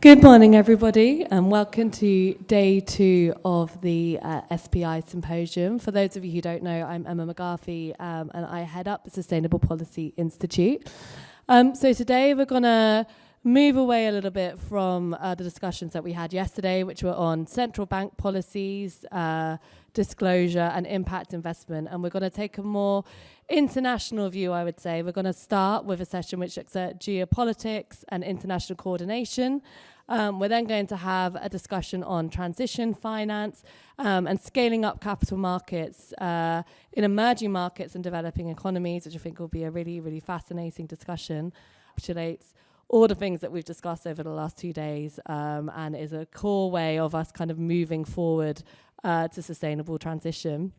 Good morning, everybody, and welcome to day 2 of the SPI symposium. For those of you who don't know, I'm Emma McGarvey, and I head up the Sustainable Policy Institute. So today we're going to move away a little bit from the discussions that we had yesterday, which were on central bank policies, disclosure and impact investment, and we're going to take a more international view, I would say. We're going to start with a session which looks at geopolitics and international coordination. We're then going to have a discussion on transition finance and scaling up capital markets in emerging markets and developing economies, which I think will be a really, really fascinating discussion. Encapsulates all the things that we've discussed over the last 2 days and is a core way of us kind of moving forward to sustainable transition.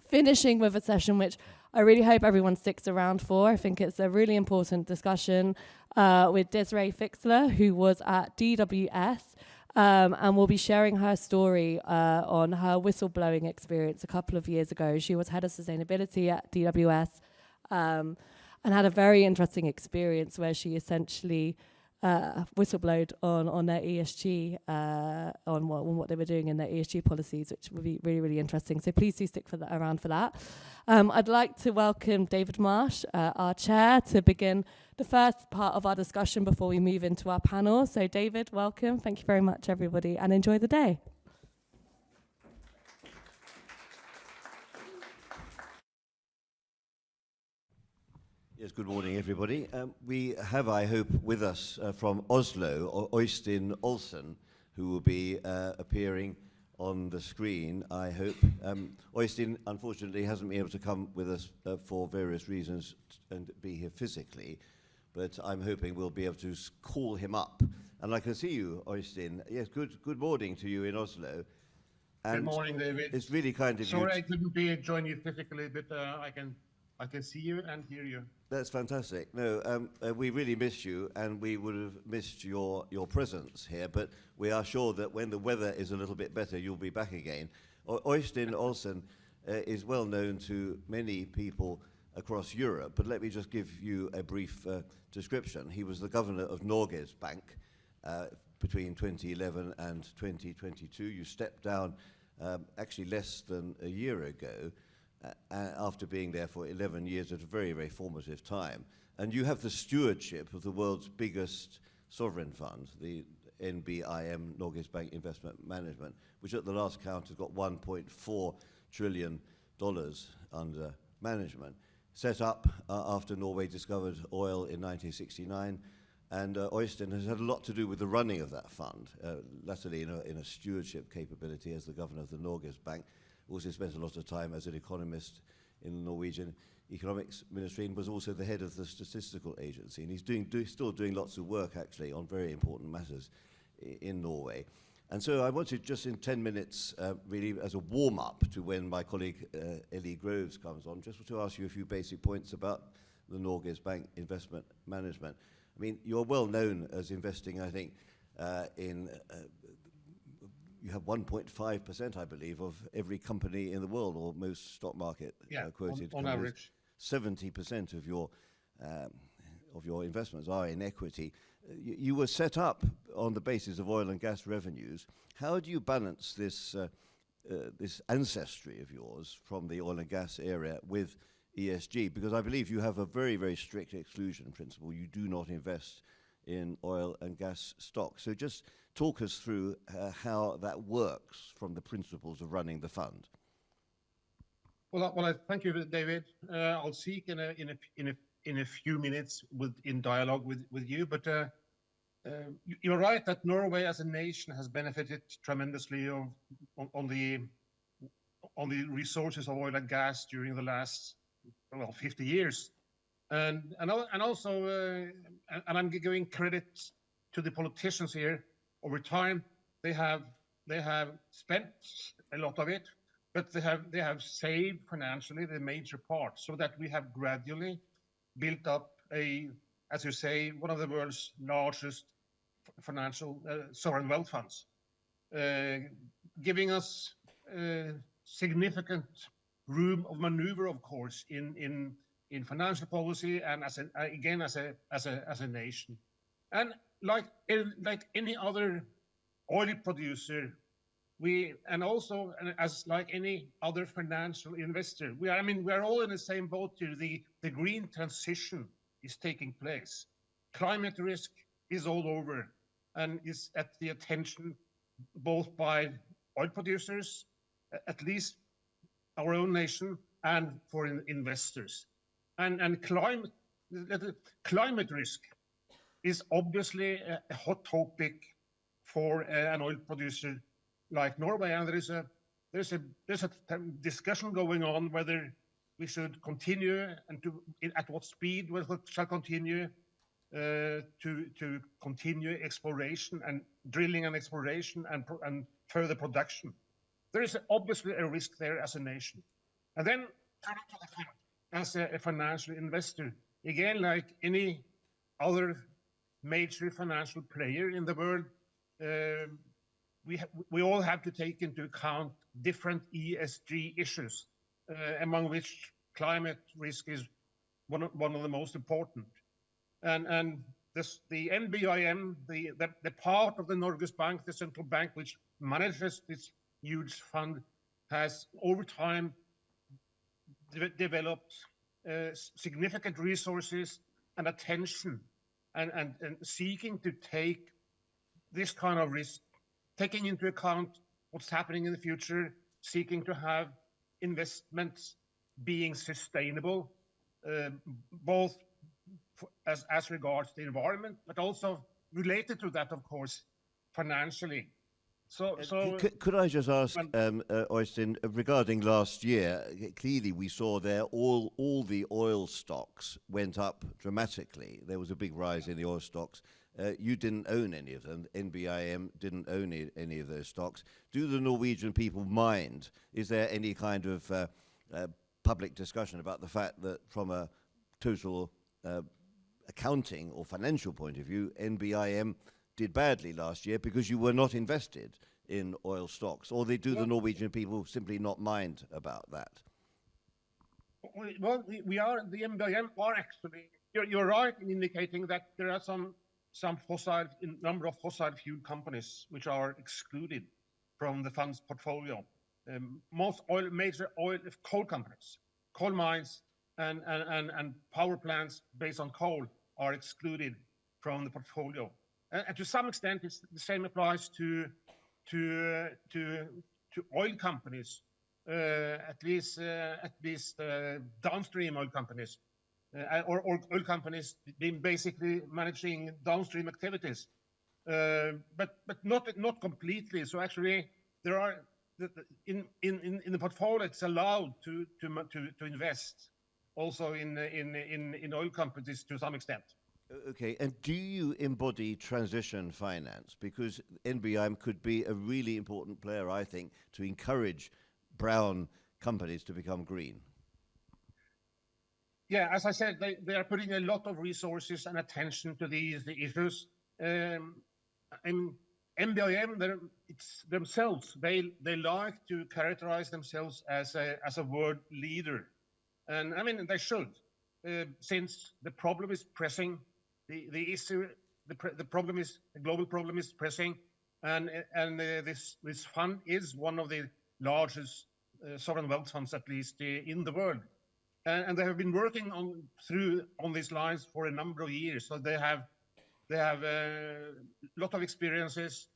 Finishing with a session which I really hope everyone sticks around for. I think it's a really important discussion with Desiree Fixler, who was at DWS, and will be sharing her story on her whistleblowing experience a couple of years ago. She was head of sustainability at DWS and had a very interesting experience where she essentially whistleblowed on their ESG, on what they were doing in their ESG policies, which would be really, really interesting. So please do stick around for that. I'd like to welcome David Marsh, our chair, to begin the first part of our discussion before we move into our panel. So David, welcome. Thank you very much, everybody, and enjoy the day. Yes, good morning, everybody. We have, I hope, with us from Oslo, Øystein Olsen, who will be appearing on the screen, I hope. Øystein, unfortunately, hasn't been able to come with us for various reasons and be here physically, but I'm hoping we'll be able to call him up. And I can see you, Øystein. Yes, good morning to you in Oslo. And good morning, David. It's really kind of you. Sorry I couldn't join you physically, but I can see you and hear you. That's fantastic. No, we really miss you, and we would have missed your presence here, but we are sure that when the weather is a little bit better, you'll be back again. Øystein Olsen is well known to many people across Europe, but let me just give you a brief description. He was the governor of Norges Bank between 2011 and 2022. You stepped down actually less than a year ago, after being there for 11 years at a very, very formative time. And you have the stewardship of the world's biggest sovereign fund, the NBIM, Norges Bank Investment Management, which at the last count has got $1.4 trillion under management. Set up after Norway discovered oil in 1969, and Øystein has had a lot to do with the running of that fund, latterly in a stewardship capability as the governor of the Norges Bank. Also spent a lot of time as an economist in the Norwegian Economics Ministry and was also the head of the statistical agency. And he's still doing lots of work, actually, on very important matters in Norway. And so I wanted just in 10 minutes, really as a warm-up to when my colleague Ellie Groves comes on, just to ask you a few basic points about the Norges Bank Investment Management. I mean, you're well known as investing, I think, in... you have 1.5%, I believe, of every company in the world, or most stock market quoted on average. 70% of your investments are in equity. You were set up on the basis of oil and gas revenues. How do you balance this this ancestry of yours from the oil and gas area with ESG? Because I believe you have a very, very strict exclusion principle. You do not invest in oil and gas stocks. So just talk us through how that works from the principles of running the fund. Well, I thank you, David. I'll seek in a few minutes in dialogue with you. But you're right that Norway as a nation has benefited tremendously on the resources of oil and gas during the last 50 years. And also, and I'm giving credit to the politicians here. Over time, they have spent a lot of it, but they have saved financially the major part, so that we have gradually built up as you say, one of the world's largest financial sovereign wealth funds, giving us significant room of maneuver, of course, in financial policy and as a nation. And like any other oil producer, and also as like any other financial investor, we are all in the same boat here. The green transition is taking place. Climate risk is all over and is at the attention both by oil producers, at least our own nation, and for investors. And climate risk is obviously a hot topic for an oil producer like Norway, and there's a discussion going on whether we should continue and at what speed we shall continue to continue exploration and drilling and exploration and further production. There is obviously a risk there as a nation. And then as a financial investor, again, like any other major financial player in the world, we all have to take into account different ESG issues, among which climate risk is one of the most important. And the NBIM, the part of the Norges Bank, the central bank which manages this huge fund, has over time developed significant resources and attention and seeking to take this kind of risk, taking into account what's happening in the future, seeking to have investments being sustainable, both as regards the environment, but also related to that, of course, financially. Could I just ask, Øystein, regarding last year, clearly we saw there all the oil stocks went up dramatically. There was a big rise in the oil stocks. You didn't own any of them. NBIM didn't own any of those stocks. Do the Norwegian people mind? Is there any kind of public discussion about the fact that from a total accounting or financial point of view, NBIM did badly last year because you were not invested in oil stocks? Or do the Norwegian people simply not mind about that? Well, the NBIM are actually, you're right in indicating that there are some number of fossil fuel companies which are excluded from the fund's portfolio. Most major coal companies, coal mines, and power plants based on coal are excluded from the portfolio. And to some extent, the same applies to oil companies, at least downstream oil companies, or oil companies being basically managing downstream activities, but not completely. So actually, there are in the portfolio, it's allowed to invest also in oil companies to some extent. Okay, and do you embody transition finance? Because NBIM could be a really important player, I think, to encourage brown companies to become green. Yeah, as I said, they are putting a lot of resources and attention to these issues. And NBIM themselves, they like to characterize themselves as a world leader, and I mean they should, since the problem is pressing. The issue, the global problem is pressing, and this fund is one of the largest sovereign wealth funds, at least in the world, and they have been working on these lines for a number of years. So they have a lot of experiences,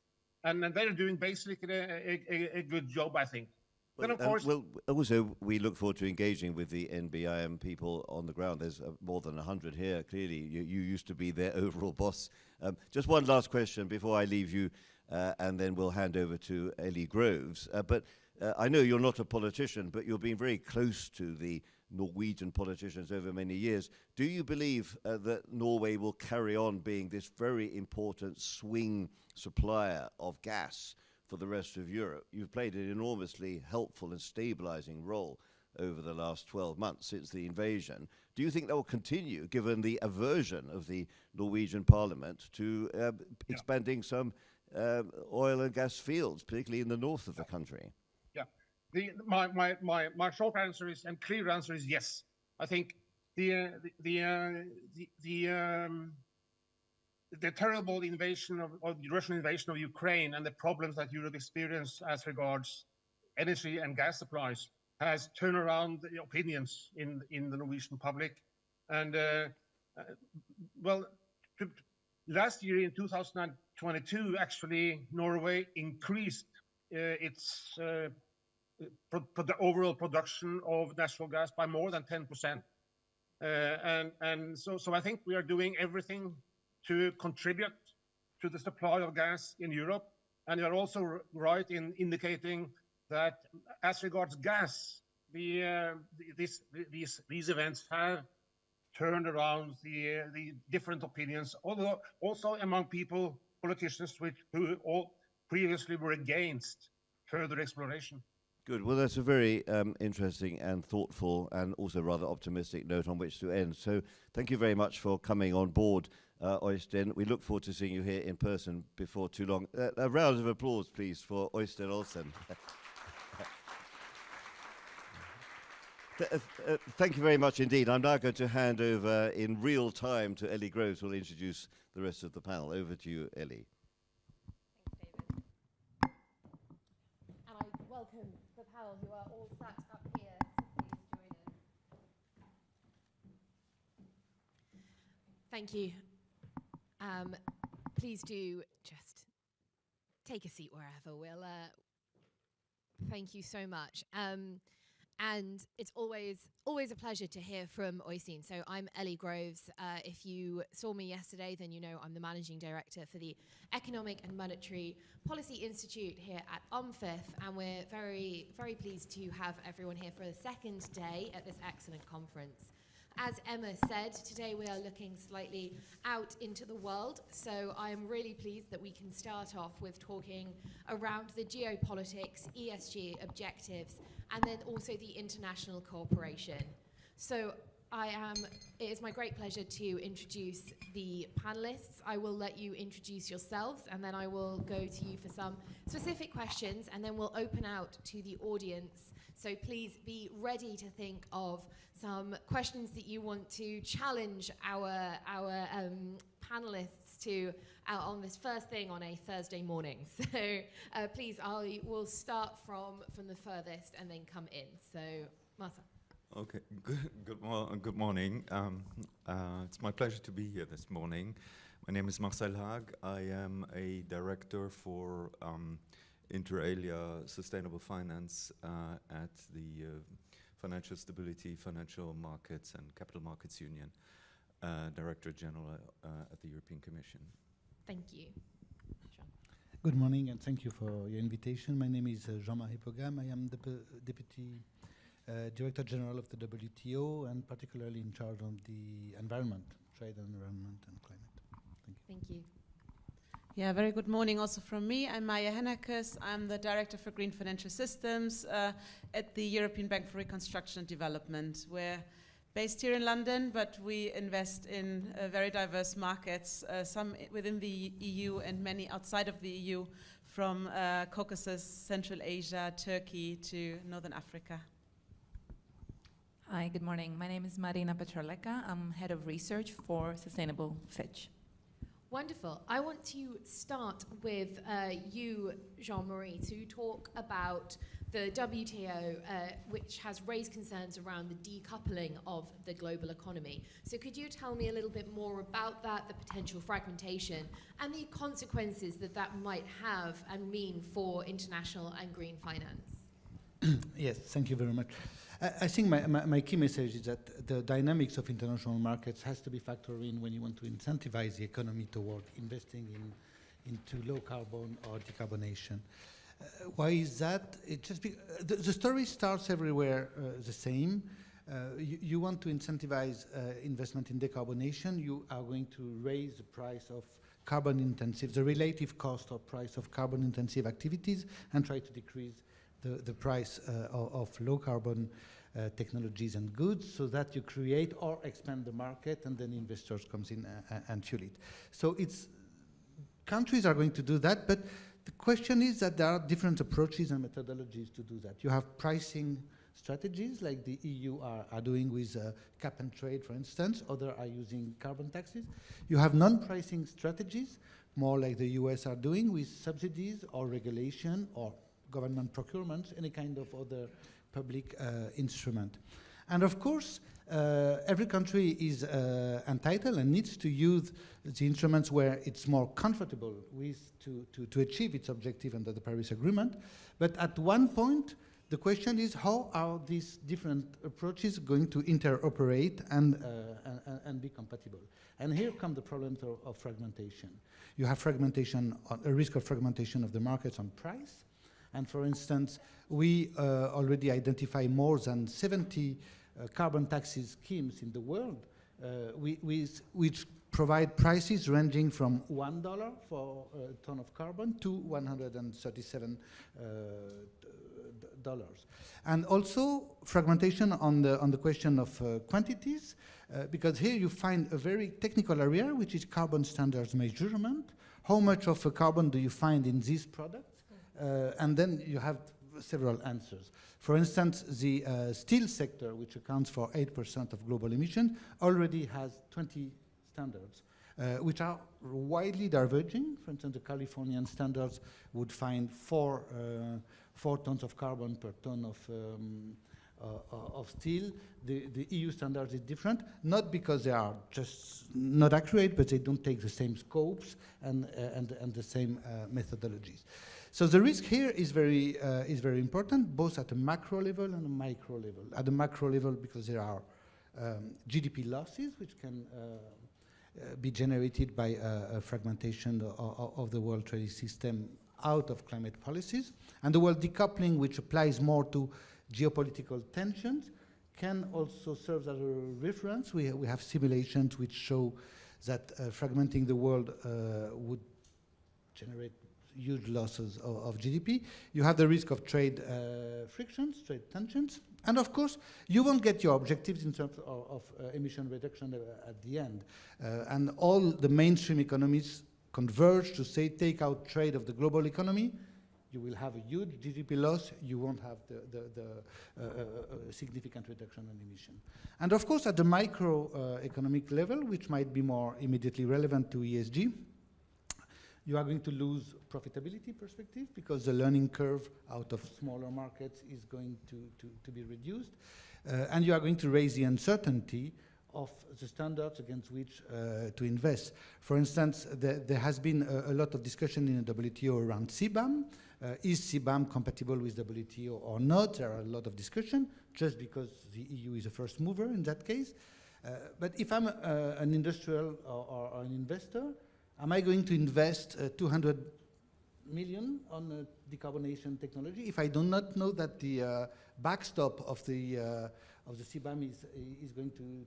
and they're doing basically a good job, I think. Well, then of course, also we look forward to engaging with the NBIM people on the ground. There's more than 100 here. Clearly, you used to be their overall boss. Just one last question before I leave you, and then we'll hand over to Ellie Groves. But I know you're not a politician, but you've been very close to the Norwegian politicians over many years. Do you believe that Norway will carry on being this very important swing supplier of gas for the rest of Europe? You've played an enormously helpful and stabilizing role over the last 12 months since the invasion. Do you think that will continue, given the aversion of the Norwegian parliament to expanding some oil and gas fields, particularly in the north of the country? Yeah, my short answer is, and clear answer is yes. I think the the terrible invasion of the Russian invasion of Ukraine and the problems that Europe experienced as regards energy and gas supplies has turned around the opinions in the Norwegian public. And well, last year in 2022, actually, Norway increased its the overall production of natural gas by more than 10%. So I think we are doing everything to contribute to the supply of gas in Europe. And you are also right in indicating that as regards gas, these events have turned around the different opinions, although also among politicians who all previously were against further exploration. Good. Well, that's a very interesting and thoughtful and also rather optimistic note on which to end. So thank you very much for coming on board, Øystein. We look forward to seeing you here in person before too long. A round of applause, please, for Øystein Olsen. Thank you very much indeed. I'm now going to hand over in real time to Ellie Groves, who will introduce the rest of the panel. Over to you, Ellie. Thanks, David. And I welcome the panel who are all sat up here, so please join us. Thank you. Please do just take a seat wherever. Thank you so much. And it's always a pleasure to hear from Øystein. So I'm Ellie Groves. If you saw me yesterday, then you know I'm the Managing Director for the Economic and Monetary Policy Institute here at UMFIF, and we're very, very pleased to have everyone here for the second day at this excellent conference. As Emma said, today we are looking slightly out into the world, so I am really pleased that we can start off with talking around the geopolitics, ESG objectives, and then also the international cooperation. So it is my great pleasure to introduce the panelists. I will let you introduce yourselves, and then I will go to you for some specific questions, and then we'll open out to the audience. So please be ready to think of some questions that you want to challenge our panelists to on this first thing on a Thursday morning. So please, we'll start from the furthest and then come in. So Marcel. Okay, good morning. It's my pleasure to be here this morning. My name is Marcel Haag. I am a director for inter alia sustainable finance at the Financial Stability, Financial Markets and Capital Markets Union, Directorate-General at the European Commission. Thank you. Jean. Good morning and thank you for your invitation. My name is Jean-Marie Paugam. I am the Deputy Director-General of the WTO and particularly in charge of the environment, trade, environment and climate. Thank you. Thank you. Yeah, very good morning also from me. I'm Hennerkes. I'm the Director for Green Financial Systems at the European Bank for Reconstruction and Development. We're based here in London, but we invest in very diverse markets, some within the EU and many outside of the EU, from Caucasus, Central Asia, Turkey to Northern Africa. Hi, good morning. My name is Marina Petroleka. I'm Head of Research for Sustainable Fitch. Wonderful. I want to start with you, Jean-Marie, to talk about the WTO, which has raised concerns around the decoupling of the global economy. So could you tell me a little bit more about that, the potential fragmentation, and the consequences that that might have and mean for international and green finance? Yes, thank you very much. I think my key message is that the dynamics of international markets has to be factored in when you want to incentivize the economy toward investing into low carbon or decarbonation. Why is that? The story starts everywhere the same. You want to incentivize investment in decarbonation, you are going to raise the price of carbon intensive, the relative cost or price of carbon intensive activities, and try to decrease the price of low carbon technologies and goods, so that you create or expand the market, and then investors comes in and fuel it. So countries are going to do that, but the question is that there are different approaches and methodologies to do that. You have pricing strategies like the EU are doing with cap and trade, for instance. Others are using carbon taxes. You have non-pricing strategies, more like the US are doing with subsidies or regulation or government procurements, any kind of other public instrument. And of course, every country is entitled and needs to use the instruments where it's more comfortable with to achieve its objective under the Paris Agreement. But at one point, the question is how are these different approaches going to interoperate and be compatible? And here come the problems of fragmentation. You have fragmentation, a risk of fragmentation of the markets on price. And for instance, we already identify more than 70 carbon taxes schemes in the world, which provide prices ranging from $1 for a ton of carbon to $137. And also fragmentation on the question of quantities, because here you find a very technical area, which is carbon standards measurement. How much of a carbon do you find in these products? And then you have several answers. For instance, the steel sector, which accounts for 8% of global emissions, already has 20 standards, which are widely diverging. For instance, the Californian standards would find 4 tons of carbon per ton of steel. The EU standards is different, not because they are just not accurate, but they don't take the same scopes and the same methodologies. So the risk here is very important, both at a macro level and a micro level. At the macro level, because there are GDP losses, which can be generated by a fragmentation of the world trade system out of climate policies. And the world decoupling, which applies more to geopolitical tensions, can also serve as a reference. We have simulations which show that fragmenting the world would generate huge losses of GDP. You have the risk of trade frictions, trade tensions, and of course, you won't get your objectives in terms of emission reduction at the end. And all the mainstream economies converge to say, take out trade of the global economy, you will have a huge GDP loss, you won't have the significant reduction in emission. And of course, at the microeconomic level, which might be more immediately relevant to ESG, you are going to lose profitability perspective because the learning curve out of smaller markets is going to be reduced. And you are going to raise the uncertainty of the standards against which to invest. For instance, there has been a lot of discussion in the WTO around CBAM. Is CBAM compatible with WTO or not? There are a lot of discussion, just because the EU is a first mover in that case. But if I'm an industrial or an investor, am I going to invest 200 million on decarbonation technology if I do not know that the backstop of the CBAM is going to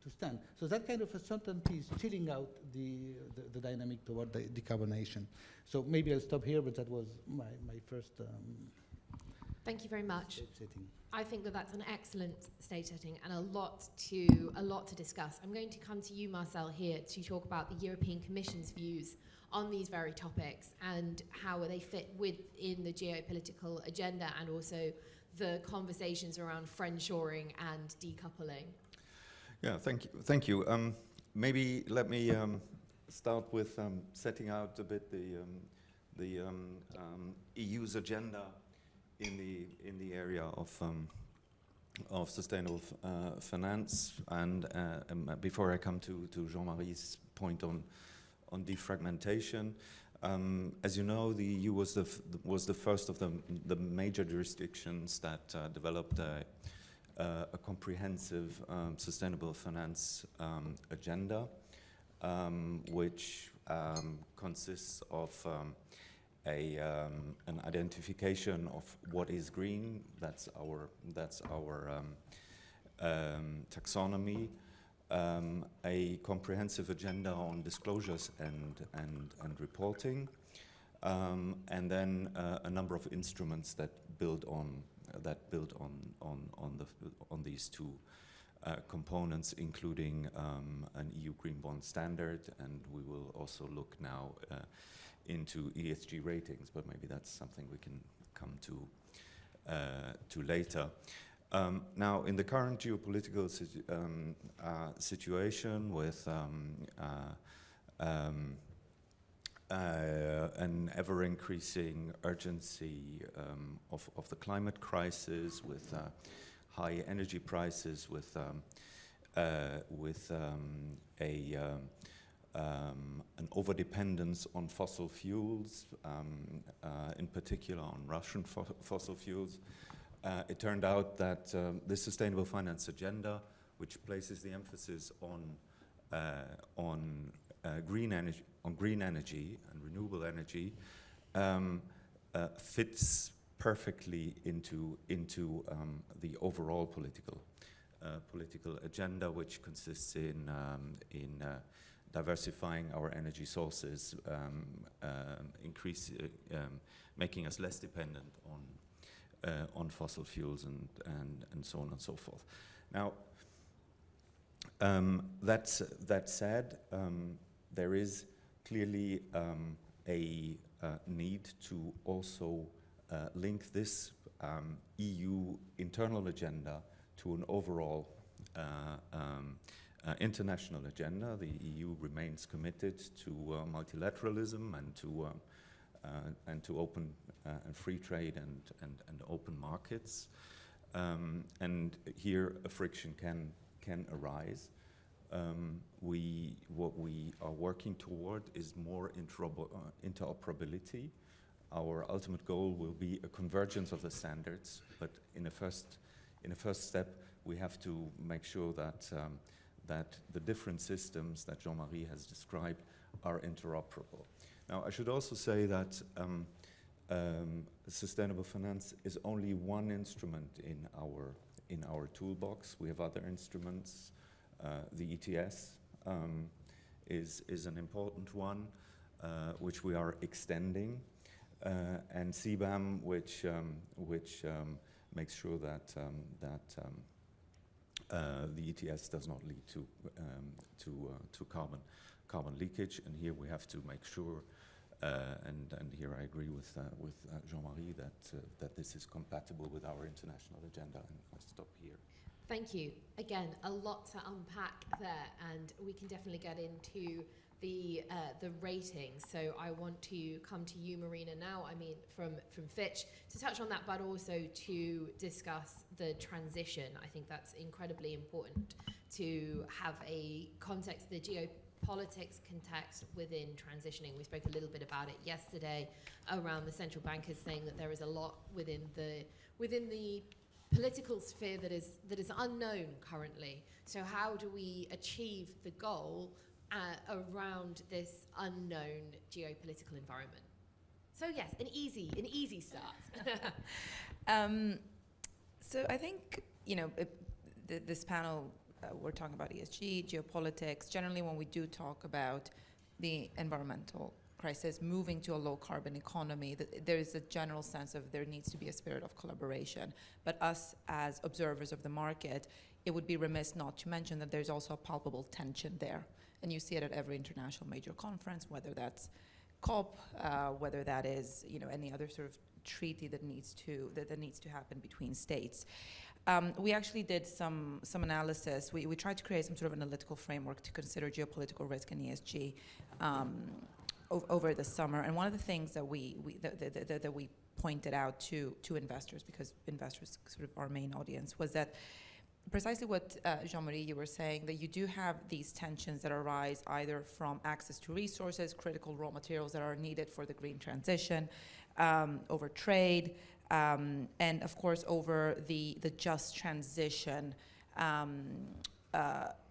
stand? So that kind of uncertainty is chilling out the dynamic toward the decarbonation. So maybe I'll stop here, but that was my first. Thank you very much. Stage setting. I think that that's an excellent stage setting and a lot to discuss. I'm going to come to you, Marcel, here to talk about the European Commission's views on these very topics and how they fit within the geopolitical agenda and also the conversations around friendshoring and decoupling. Yeah, thank you. Maybe let me start with setting out a bit the EU's agenda in the area of sustainable finance, and before I come to Jean-Marie's point on defragmentation, as you know, the EU was the first of the major jurisdictions that developed a comprehensive sustainable finance agenda, which consists of an identification of what is green. That's our taxonomy. A comprehensive agenda on disclosures and reporting, and then a number of instruments that build on these two components, including an EU green bond standard, and we will also look now into ESG ratings, but maybe that's something we can come to later. Now, in the current geopolitical situation with an ever-increasing urgency of the climate crisis, with high energy prices, with an overdependence on fossil fuels, in particular on Russian fossil fuels. It turned out that this sustainable finance agenda, which places the emphasis on green energy and renewable energy, fits perfectly into the overall political agenda, which consists in diversifying our energy sources, making us less dependent on fossil fuels and so on and so forth. Now, that said, there is clearly a need to also link this EU internal agenda to an overall international agenda. The EU remains committed to multilateralism and to open and free trade and open markets. And here a friction can arise. What we are working toward is more interoperability. Our ultimate goal will be a convergence of the standards, but in a first step, we have to make sure that the different systems that Jean-Marie has described are interoperable. Now, I should also say that sustainable finance is only one instrument in our toolbox. We have other instruments. The ETS is an important one, which we are extending, and CBAM, which makes sure that the ETS does not lead to carbon leakage. And here we have to make sure, and here I agree with Jean-Marie, that this is compatible with our international agenda. And I stop here. Thank you. Again, a lot to unpack there, and we can definitely get into the ratings. So I want to come to you, Marina, now. I mean, from Fitch, to touch on that, but also to discuss the transition. I think that's incredibly important to have a context, the geopolitics context within transitioning. We spoke a little bit about it yesterday around the central bankers saying that there is a lot within the political sphere that is unknown currently. So how do we achieve the goal around this unknown geopolitical environment? So yes, an easy start. So I think, this panel, we're talking about ESG, geopolitics. Generally, when we do talk about the environmental crisis, moving to a low-carbon economy, there is a general sense of there needs to be a spirit of collaboration. But us, as observers of the market, it would be remiss not to mention that there's also a palpable tension there. And you see it at every international major conference, whether that's COP, whether that is any other sort of treaty that needs to happen between states. We actually did some analysis. We tried to create some sort of analytical framework to consider geopolitical risk and ESG over the summer. And one of the things that we pointed out to investors, because investors sort of our main audience, was that precisely what Jean-Marie, you were saying, that you do have these tensions that arise either from access to resources, critical raw materials that are needed for the green transition, over trade, and of course over the just transition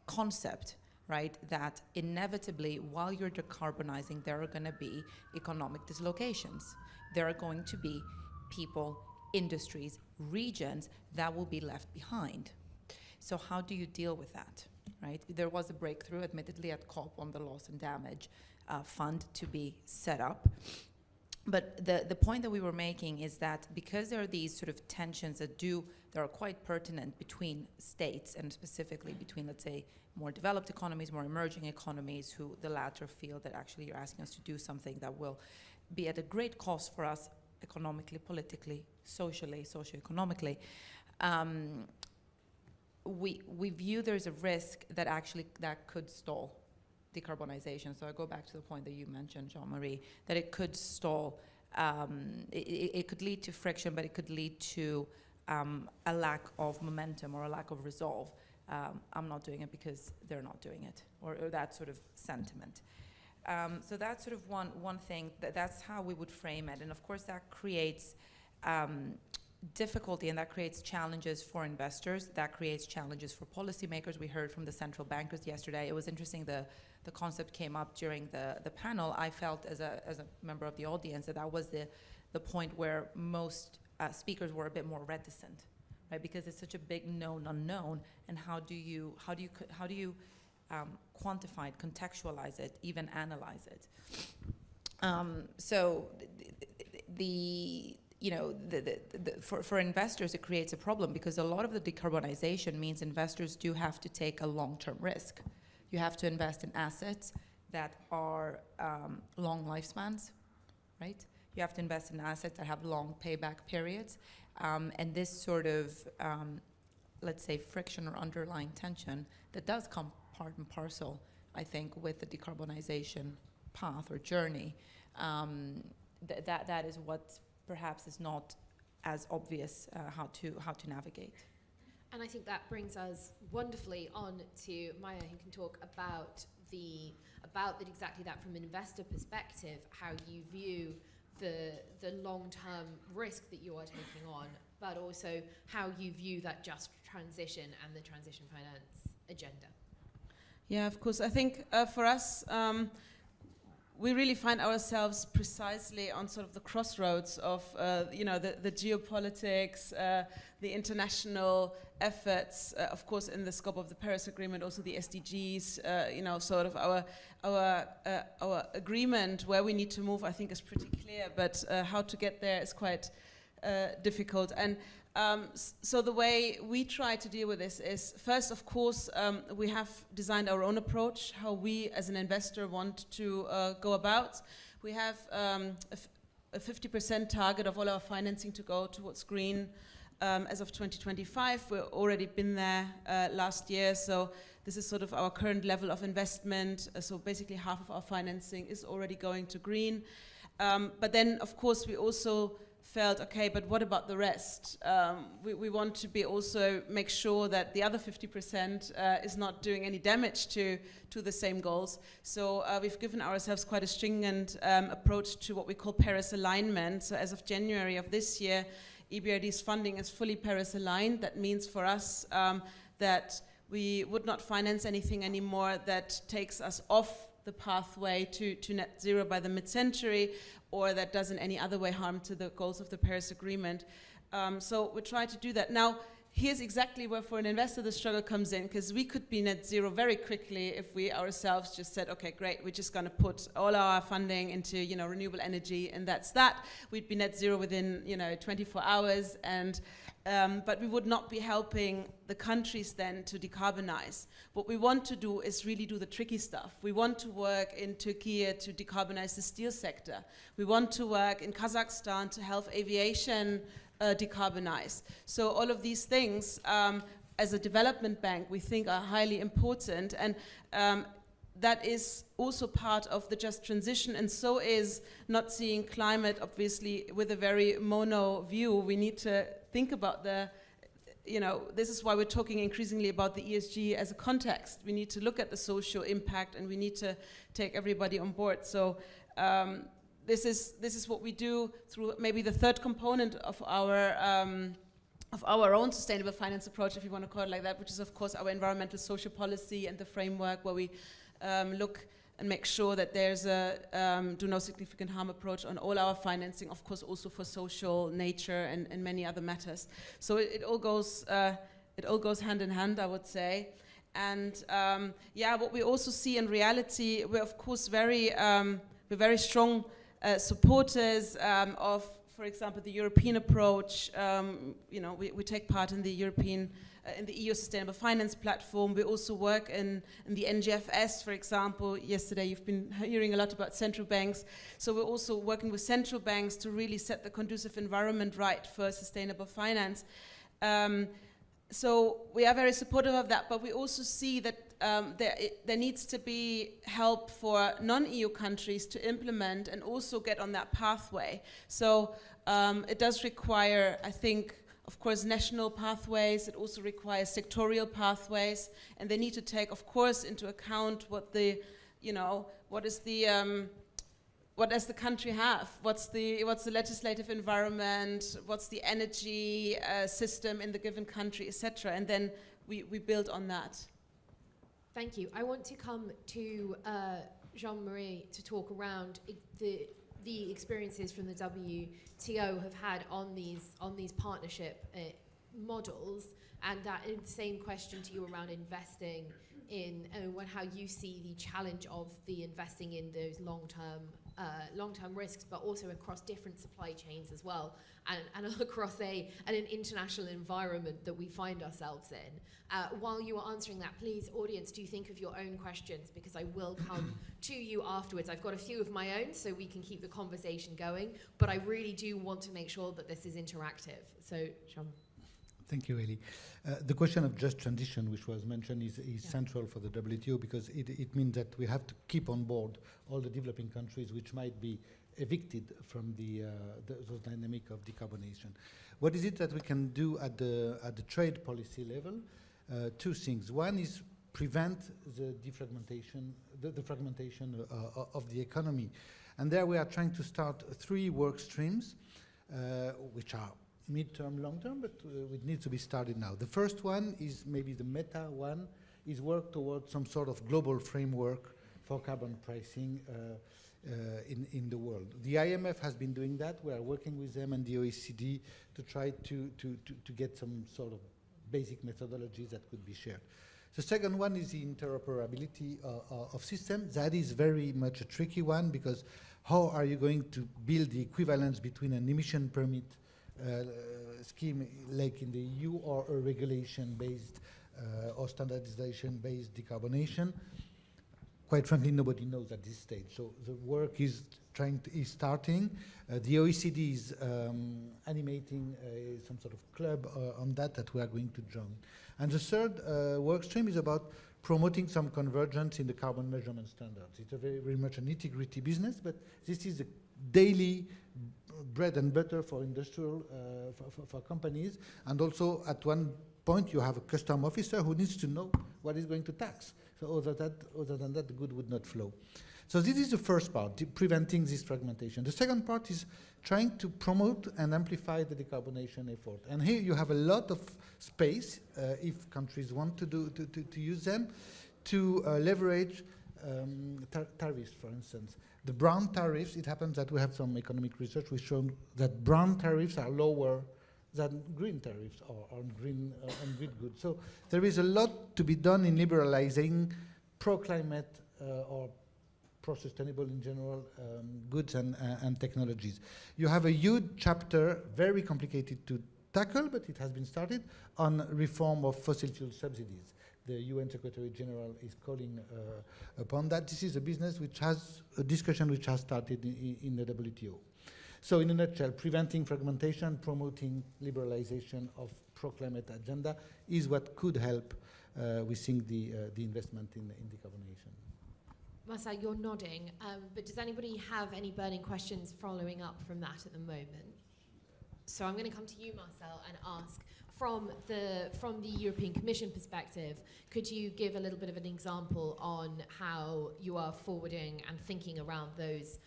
concept, right? That inevitably, while you're decarbonizing, there are going to be economic dislocations. There are going to be people, industries, regions that will be left behind. So how do you deal with that, right? There was a breakthrough, admittedly, at COP on the loss and damage fund to be set up. But the point that we were making is that because there are these sort of tensions that are quite pertinent between states, and specifically between, let's say, more developed economies, more emerging economies, who the latter feel that actually you're asking us to do something that will be at a great cost for us economically, politically, socially, socioeconomically. we view there's a risk that actually that could stall decarbonization. So I go back to the point that you mentioned, Jean-Marie, that it could stall. It could lead to friction, but it could lead to a lack of momentum or a lack of resolve. I'm not doing it because they're not doing it, or that sort of sentiment. So that's sort of one thing. That's how we would frame it. And of course that creates difficulty, and that creates challenges for investors. That creates challenges for policymakers. We heard from the central bankers yesterday. It was interesting, the concept came up during the panel. I felt as a member of the audience that was the point where most speakers were a bit more reticent, right? Because it's such a big known unknown, and how do you quantify it, contextualize it, even analyze it? So for investors, it creates a problem, because a lot of the decarbonization means investors do have to take a long-term risk. You have to invest in assets that are long lifespans, right? You have to invest in assets that have long payback periods. And this sort of, let's say, friction or underlying tension that does come part and parcel, I think, with the decarbonization path or journey, that is what perhaps is not as obvious how to navigate. And I think that brings us wonderfully on to Maya, who can talk about exactly that from an investor perspective, how you view the long-term risk that you are taking on, but also how you view that just transition and the transition finance agenda. Yeah, of course. I think for us, we really find ourselves precisely on sort of the crossroads of, the geopolitics, the international efforts, of course, in the scope of the Paris Agreement, also the SDGs, sort of our agreement where we need to move, I think, is pretty clear, but how to get there is quite difficult. And so the way we try to deal with this is, first, of course, we have designed our own approach, how we as an investor want to go about. We have a 50% target of all our financing to go towards green as of 2025. We've already been there last year, so this is sort of our current level of investment. So basically half of our financing is already going to green. But then, of course, we also felt, okay, but what about the rest? We want to be also make sure that the other 50% is not doing any damage to the same goals. So we've given ourselves quite a stringent approach to what we call Paris alignment. So as of January of this year, EBRD's funding is fully Paris aligned. That means for us that we would not finance anything anymore that takes us off the pathway to net zero by the mid-century, or that does in any other way harm to the goals of the Paris Agreement. So we try to do that. Now, here's exactly where for an investor the struggle comes in, because we could be net zero very quickly if we ourselves just said, okay, great, we're just going to put all our funding into renewable energy, and that's that. We'd be net zero within 24 hours, and but we would not be helping the countries then to decarbonize. What we want to do is really do the tricky stuff. We want to work in Turkey to decarbonize the steel sector. We want to work in Kazakhstan to help aviation decarbonize. So all of these things, as a development bank, we think are highly important, and that is also part of the just transition, and so is not seeing climate, obviously, with a very mono view. We need to think about this is why we're talking increasingly about the ESG as a context. We need to look at the social impact, and we need to take everybody on board. So this is what we do through maybe the third component of our own sustainable finance approach, if you want to call it like that, which is, of course, our environmental social policy and the framework where we look and make sure that there's a do no significant harm approach on all our financing, of course, also for social nature and many other matters. So it all goes hand in hand, I would say. And what we also see in reality, we're of course very strong supporters of, for example, the European approach. We take part in the European, in the EU Sustainable Finance Platform. We also work in the NGFS, for example. Yesterday you've been hearing a lot about central banks. So we're also working with central banks to really set the conducive environment right for sustainable finance. So we are very supportive of that, but we also see that there needs to be help for non-EU countries to implement and also get on that pathway. So it does require, I think, of course, national pathways. It also requires sectorial pathways, and they need to take, of course, into account what the, what does the country have? What's the legislative environment? What's the energy system in the given country, etc. And then we build on that. Thank you. I want to come to Jean-Marie to talk around the experiences from the WTO have had on these partnership models, and that the same question to you around investing in how you see the challenge of the investing in those long-term risks, but also across different supply chains as well, and across an international environment that we find ourselves in. While you are answering that, please, audience, do think of your own questions, because I will come to you afterwards. I've got a few of my own, so we can keep the conversation going, but I really do want to make sure that this is interactive. So, Jean. Thank you, Ellie. The question of just transition, which was mentioned, is central for the WTO, because it means that we have to keep on board all the developing countries which might be evicted from the dynamic of decarbonization. What is it that we can do at the trade policy level? Two things. One is prevent the defragmentation, the fragmentation of the economy. And there we are trying to start 3 work streams, which are mid-term, long-term, but it needs to be started now. The first one is maybe the meta one, is work towards some sort of global framework for carbon pricing in the world. The IMF has been doing that. We are working with them and the OECD to try to get some sort of basic methodologies that could be shared. The second one is the interoperability of systems. That is very much a tricky one, because how are you going to build the equivalence between an emission permit scheme like in the EU or a regulation-based or standardization-based decarbonation? Quite frankly, nobody knows at this stage. So the work is starting. The OECD is animating some sort of club on that we are going to join. And the third work stream is about promoting some convergence in the carbon measurement standards. It's a very much an nitty-gritty business, but this is a daily bread and butter for industrial, for companies. And also at one point you have a custom officer who needs to know what is going to tax. So other than that, the good would not flow. So this is the first part, preventing this fragmentation. The second part is trying to promote and amplify the decarbonation effort. And here you have a lot of space, if countries want to use them, to leverage tariffs, for instance. The brown tariffs, it happens that we have some economic research which shows that brown tariffs are lower than green tariffs or on green goods. So there is a lot to be done in liberalizing pro-climate or pro-sustainable in general goods and technologies. You have a huge chapter, very complicated to tackle, but it has been started, on reform of fossil fuel subsidies. The UN Secretary-General is calling upon that. This is a business which has a discussion which has started in the WTO. So in a nutshell, preventing fragmentation, promoting liberalization of pro-climate agenda is what could help, we think, the investment in decarbonization. Marcel, you're nodding, but does anybody have any burning questions following up from that at the moment? So I'm going to come to you, Marcel, and ask, from the European Commission perspective, could you give a little bit of an example on how you are forwarding and thinking around those,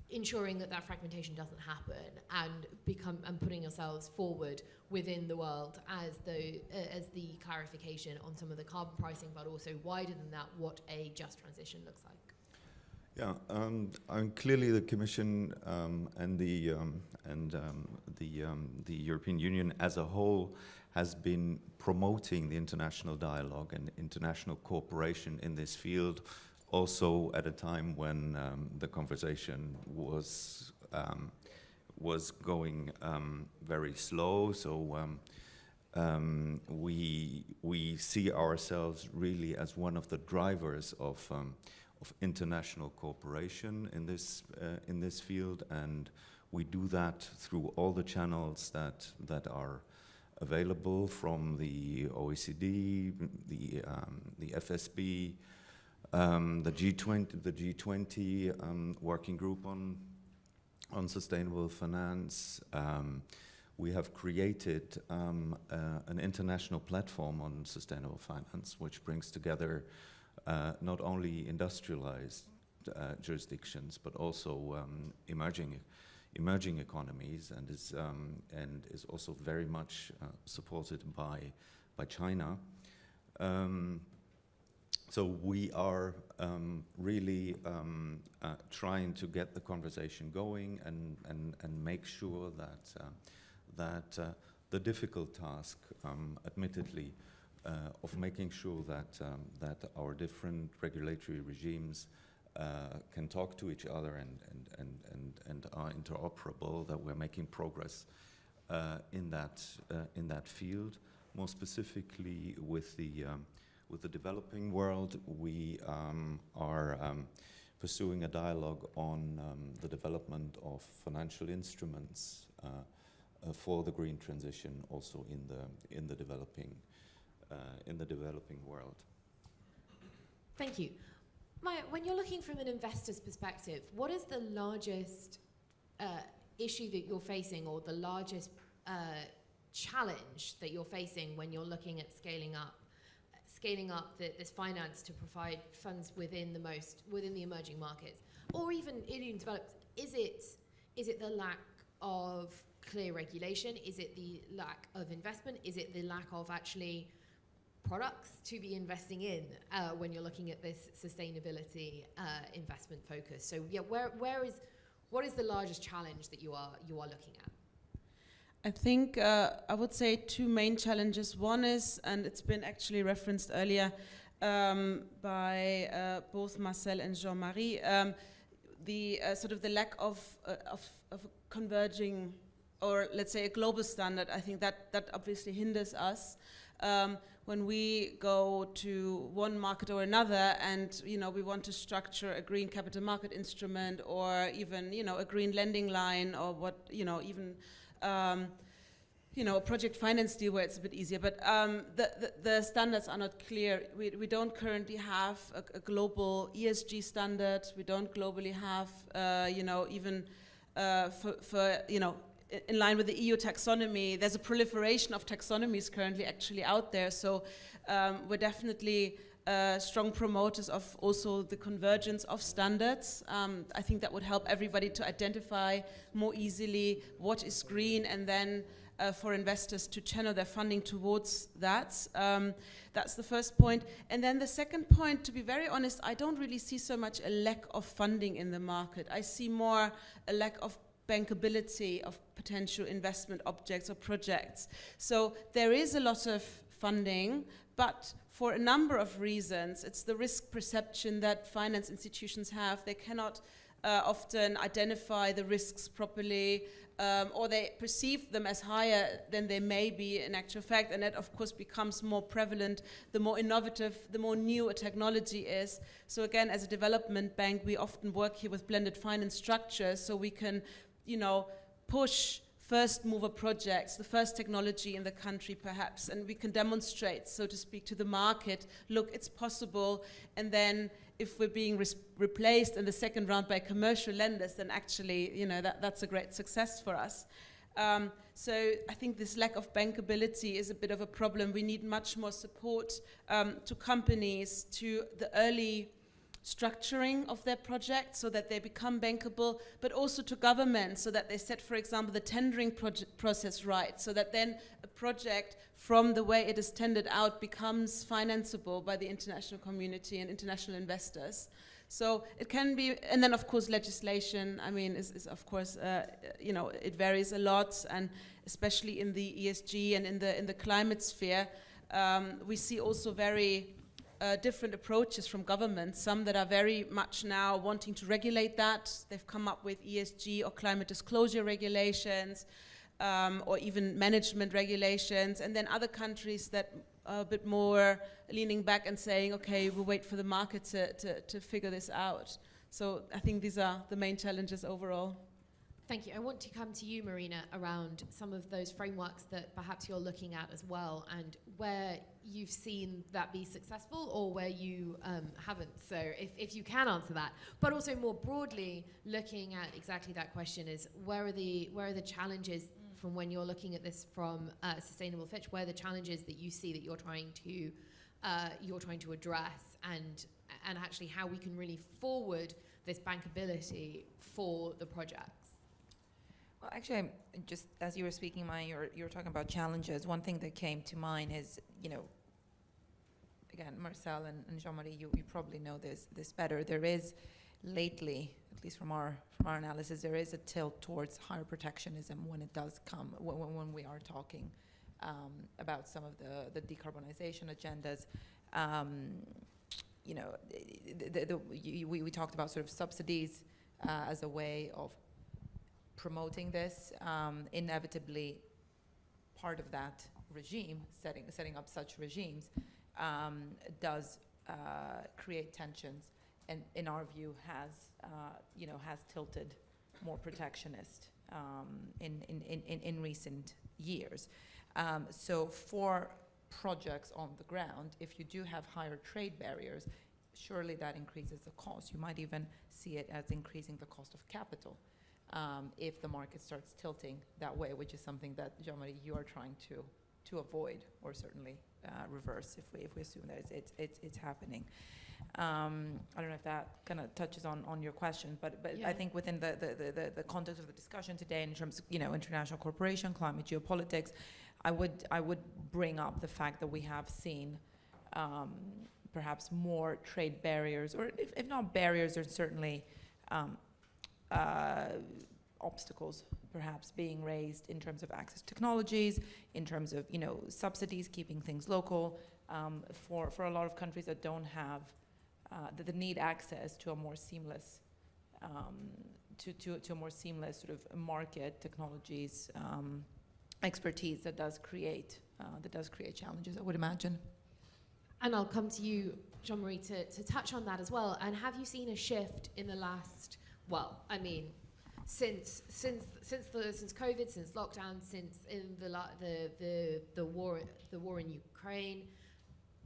ensuring that fragmentation doesn't happen, and putting yourselves forward within the world as the clarification on some of the carbon pricing, but also wider than that, what a just transition looks like? Yeah, clearly the Commission and the European Union as a whole has been promoting the international dialogue and international cooperation in this field, also at a time when the conversation was going very slow. So we see ourselves really as one of the drivers of international cooperation in this field, and we do that through all the channels that are available from the OECD, the FSB, the G20 working group on sustainable finance. We have created an international platform on sustainable finance, which brings together not only industrialized jurisdictions, but also emerging economies, and is also very much supported by China. So we are really trying to get the conversation going and make sure that the difficult task, admittedly, of making sure that our different regulatory regimes can talk to each other and are interoperable, that we're making progress in that field. More specifically, with the developing world, we are pursuing a dialogue on the development of financial instruments for the green transition, also in the developing world. Thank you. Maya, when you're looking from an investor's perspective, what is the largest issue that you're facing, or the largest challenge that you're facing when you're looking at scaling up this finance to provide funds within the emerging markets, or even in developed? Is it the lack of clear regulation? Is it the lack of investment? Is it the lack of actually products to be investing in when you're looking at this sustainability investment focus? So yeah, what is the largest challenge that you are looking at? I think I would say two main challenges. One is, and it's been actually referenced earlier by both Marcel and Jean-Marie, the sort of the lack of converging, or let's say a global standard. I think that obviously hinders us when we go to one market or another, and we want to structure a green capital market instrument, or even a green lending line, or what even a project finance deal where it's a bit easier. But the standards are not clear. We don't currently have a global ESG standard. We don't globally have even for in line with the EU taxonomy. There's a proliferation of taxonomies currently actually out there. So we're definitely strong promoters of also the convergence of standards. I think that would help everybody to identify more easily what is green, and then for investors to channel their funding towards that. That's the first point. And then the second point, to be very honest, I don't really see so much a lack of funding in the market. I see more a lack of bankability of potential investment objects or projects. So there is a lot of funding, but for a number of reasons, it's the risk perception that finance institutions have. They cannot often identify the risks properly, or they perceive them as higher than they may be in actual fact, and that of course becomes more prevalent the more innovative, the more new a technology is. So again, as a development bank, we often work here with blended finance structures, so we can push first mover projects, the first technology in the country perhaps, and we can demonstrate, so to speak, to the market, look, it's possible. And then if we're being replaced in the second round by commercial lenders, then actually that's a great success for us. So I think this lack of bankability is a bit of a problem. We need much more support to companies, to the early structuring of their projects so that they become bankable, but also to government so that they set, for example, the tendering process right, so that then a project from the way it is tendered out becomes financeable by the international community and international investors. So it can be, and then of course legislation, I mean, is of course, it varies a lot, and especially in the ESG and in the climate sphere, we see also very different approaches from governments, some that are very much now wanting to regulate that. They've come up with ESG or climate disclosure regulations, or even management regulations, and then other countries that are a bit more leaning back and saying, okay, we'll wait for the market to figure this out. So I think these are the main challenges overall. Thank you. I want to come to you, Marina, around some of those frameworks that perhaps you're looking at as well, and where you've seen that be successful or where you haven't. So if you can answer that, but also more broadly, looking at exactly that question is where are the challenges from when you're looking at this from Sustainable Fitch? Where are the challenges that you see that you're trying to address, and actually how we can really forward this bankability for the projects? Well, actually, just as you were speaking, Maya, you were talking about challenges. One thing that came to mind is, again, Marcel and Jean-Marie, you probably know this better. There is lately, at least from our analysis, there is a tilt towards higher protectionism when it does come, when we are talking about some of the decarbonization agendas. We talked about sort of subsidies as a way of promoting this. Inevitably, part of that regime, setting up such regimes, does create tensions, and in our view has tilted more protectionist in recent years. So for projects on the ground, if you do have higher trade barriers, surely that increases the cost. You might even see it as increasing the cost of capital if the market starts tilting that way, which is something that, Jean-Marie, you are trying to avoid, or certainly reverse if we assume that it's happening. I don't know if that kind of touches on your question, but yeah. I think within the context of the discussion today, in terms of international cooperation, climate, geopolitics, I would bring up the fact that we have seen perhaps more trade barriers, or if not barriers, there's certainly obstacles perhaps being raised in terms of access to technologies, in terms of subsidies, keeping things local, for a lot of countries that don't have that need access to a more seamless to a more seamless sort of market, technologies, expertise that does create challenges, I would imagine. And I'll come to you, Jean-Marie, to touch on that as well. And have you seen a shift in the last, well, I mean, since COVID, since lockdown, since in the war in Ukraine,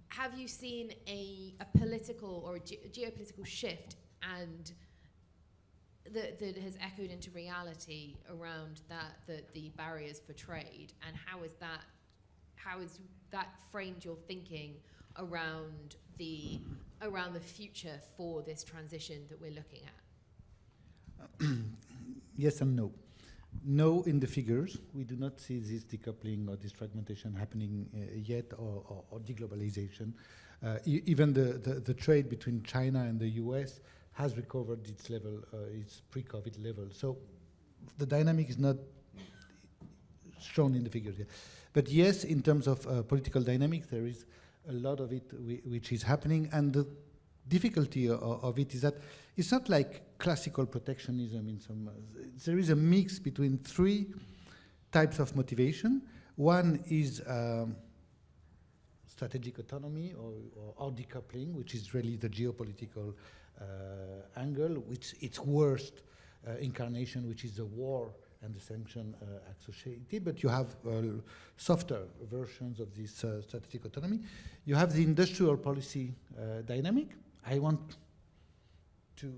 have you seen a political or a geopolitical shift and that has echoed into reality around the barriers for trade, and how has that framed your thinking around the future for this transition that we're looking at? Yes and no. No, in the figures, we do not see this decoupling or this fragmentation happening yet, or deglobalization. Even the trade between China and the US has recovered its level, its pre-COVID level. So the dynamic is not shown in the figures yet. But yes, in terms of political dynamics, there is a lot of it which is happening, and the difficulty of it is that it's not like classical protectionism in some. There is a mix between three types of motivation. One is strategic autonomy or decoupling, which is really the geopolitical angle, which its worst incarnation, which is the war and the sanction associated. But you have softer versions of this strategic autonomy. You have the industrial policy dynamic. I want to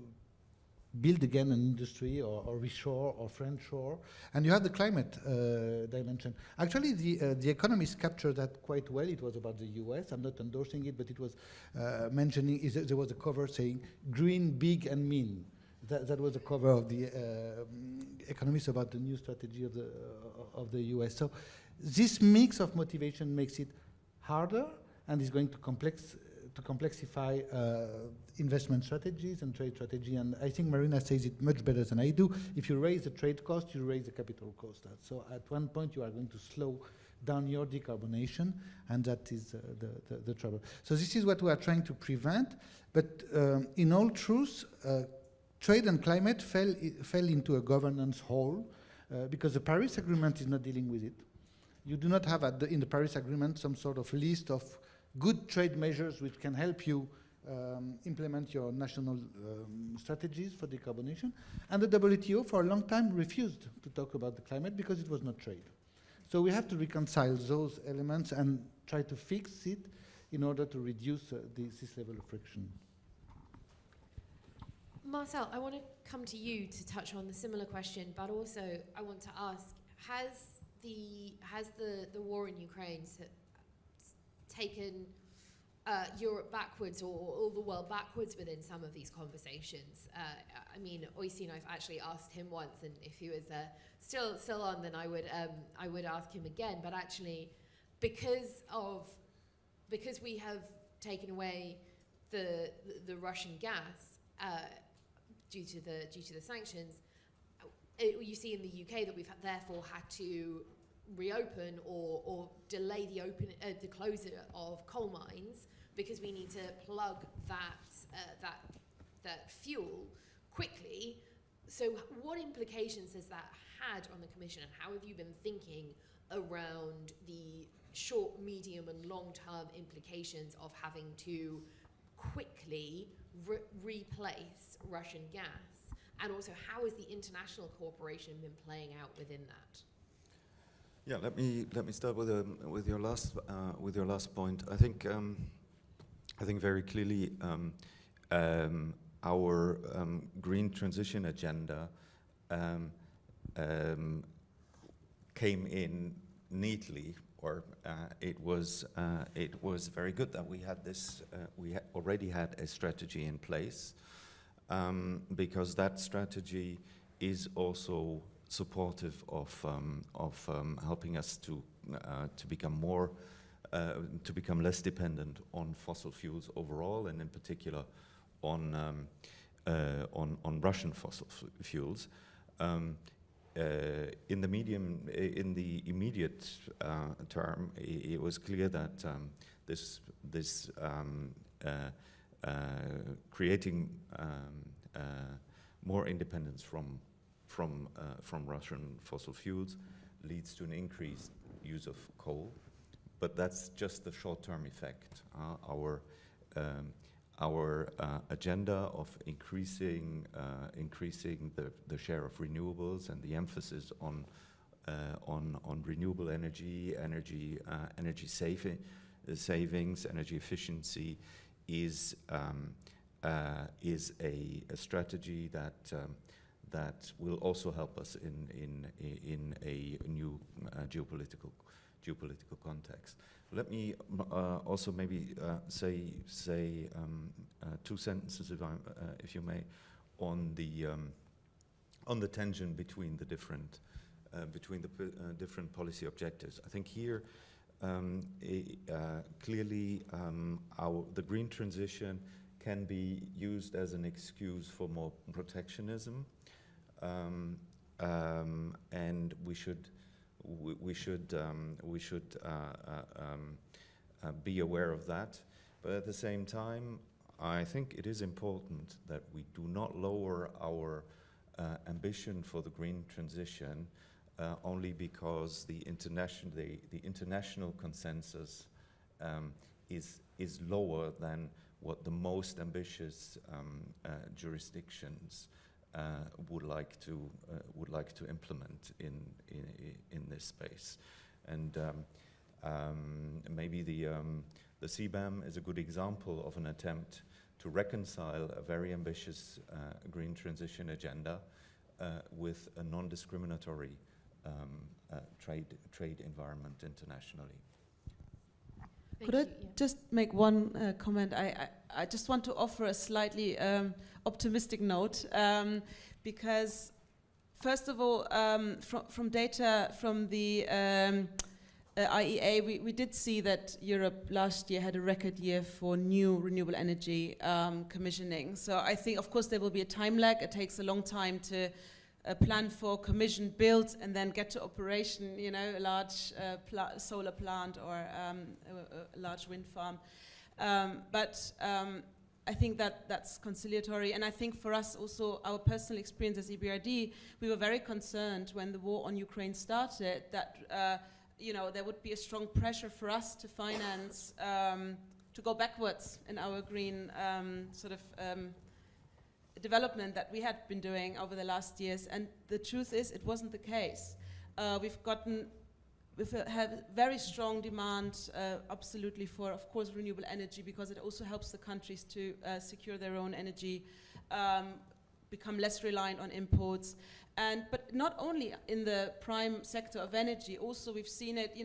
build again an industry, or reshore, or friendshore. And you have the climate dimension. Actually, the economists captured that quite well. It was about the US. I'm not endorsing it, but it was mentioning, there was a cover saying, green, big, and mean. That was the cover of the economists about the new strategy of the US. So this mix of motivation makes it harder, and is going to complexify investment strategies and trade strategy. And I think Marina says it much better than I do. If you raise the trade cost, you raise the capital cost. So at one point, you are going to slow down your decarbonation, and that is the trouble. So this is what we are trying to prevent. But in all truth, trade and climate fell into a governance hole because the Paris Agreement is not dealing with it. You do not have in the Paris Agreement some sort of list of good trade measures which can help you implement your national strategies for decarbonation. And the WTO for a long time refused to talk about the climate because it was not trade. So we have to reconcile those elements and try to fix it in order to reduce this level of friction. Marcel, I want to come to you to touch on the similar question, but also I want to ask, has the war in Ukraine taken Europe backwards or the world backwards within some of these conversations? I mean, Øystein, I've actually asked him once, and if he was still on, then I would ask him again. But actually, because we have taken away the Russian gas due to the sanctions, you see in the UK that we've therefore had to reopen or delay the closure of coal mines because we need to plug that fuel quickly. So what implications has that had on the Commission, and how have you been thinking around the short, medium and long-term implications of having to quickly replace Russian gas? And also, how has the international cooperation been playing out within that? Yeah, let me start with your last point. I think very clearly our green transition agenda came in neatly, or it was very good that we had this. Already had a strategy in place, because that strategy is also supportive of helping us to become less dependent on fossil fuels overall, and in particular on Russian fossil fuels. In the immediate term, it was clear that this creating more independence from Russian fossil fuels leads to an increased use of coal, but that's just the short-term effect. Our agenda of increasing the share of renewables and the emphasis on renewable energy savings, energy efficiency is a strategy that will also help us in a new geopolitical context. Let me also maybe say two sentences, if you may, on the tension between the different policy objectives. I think here clearly the green transition can be used as an excuse for more protectionism, and we should be aware of that. But at the same time, I think it is important that we do not lower our ambition for the green transition only because the international consensus is lower than what the most ambitious jurisdictions would like to implement in this space. And maybe the CBAM is a good example of an attempt to reconcile a very ambitious green transition agenda with a non-discriminatory trade environment internationally. Could I just make one comment? I just want to offer a slightly optimistic note, because first of all, from data from the IEA, we did see that Europe last year had a record year for new renewable energy commissioning. So I think, of course, there will be a time lag. It takes a long time to plan for, commission, build, and then get to operation, you know, a large solar plant or a large wind farm. But I think that's conciliatory. And I think for us also, our personal experience as EBRD, we were very concerned when the war on Ukraine started that, you know, there would be a strong pressure for us to finance to go backwards in our green development that we had been doing over the last years. And the truth is, it wasn't the case. We've had very strong demand, absolutely, for, of course, renewable energy, because it also helps the countries to secure their own energy, become less reliant on imports. But not only in the prime sector of energy, also we've seen it,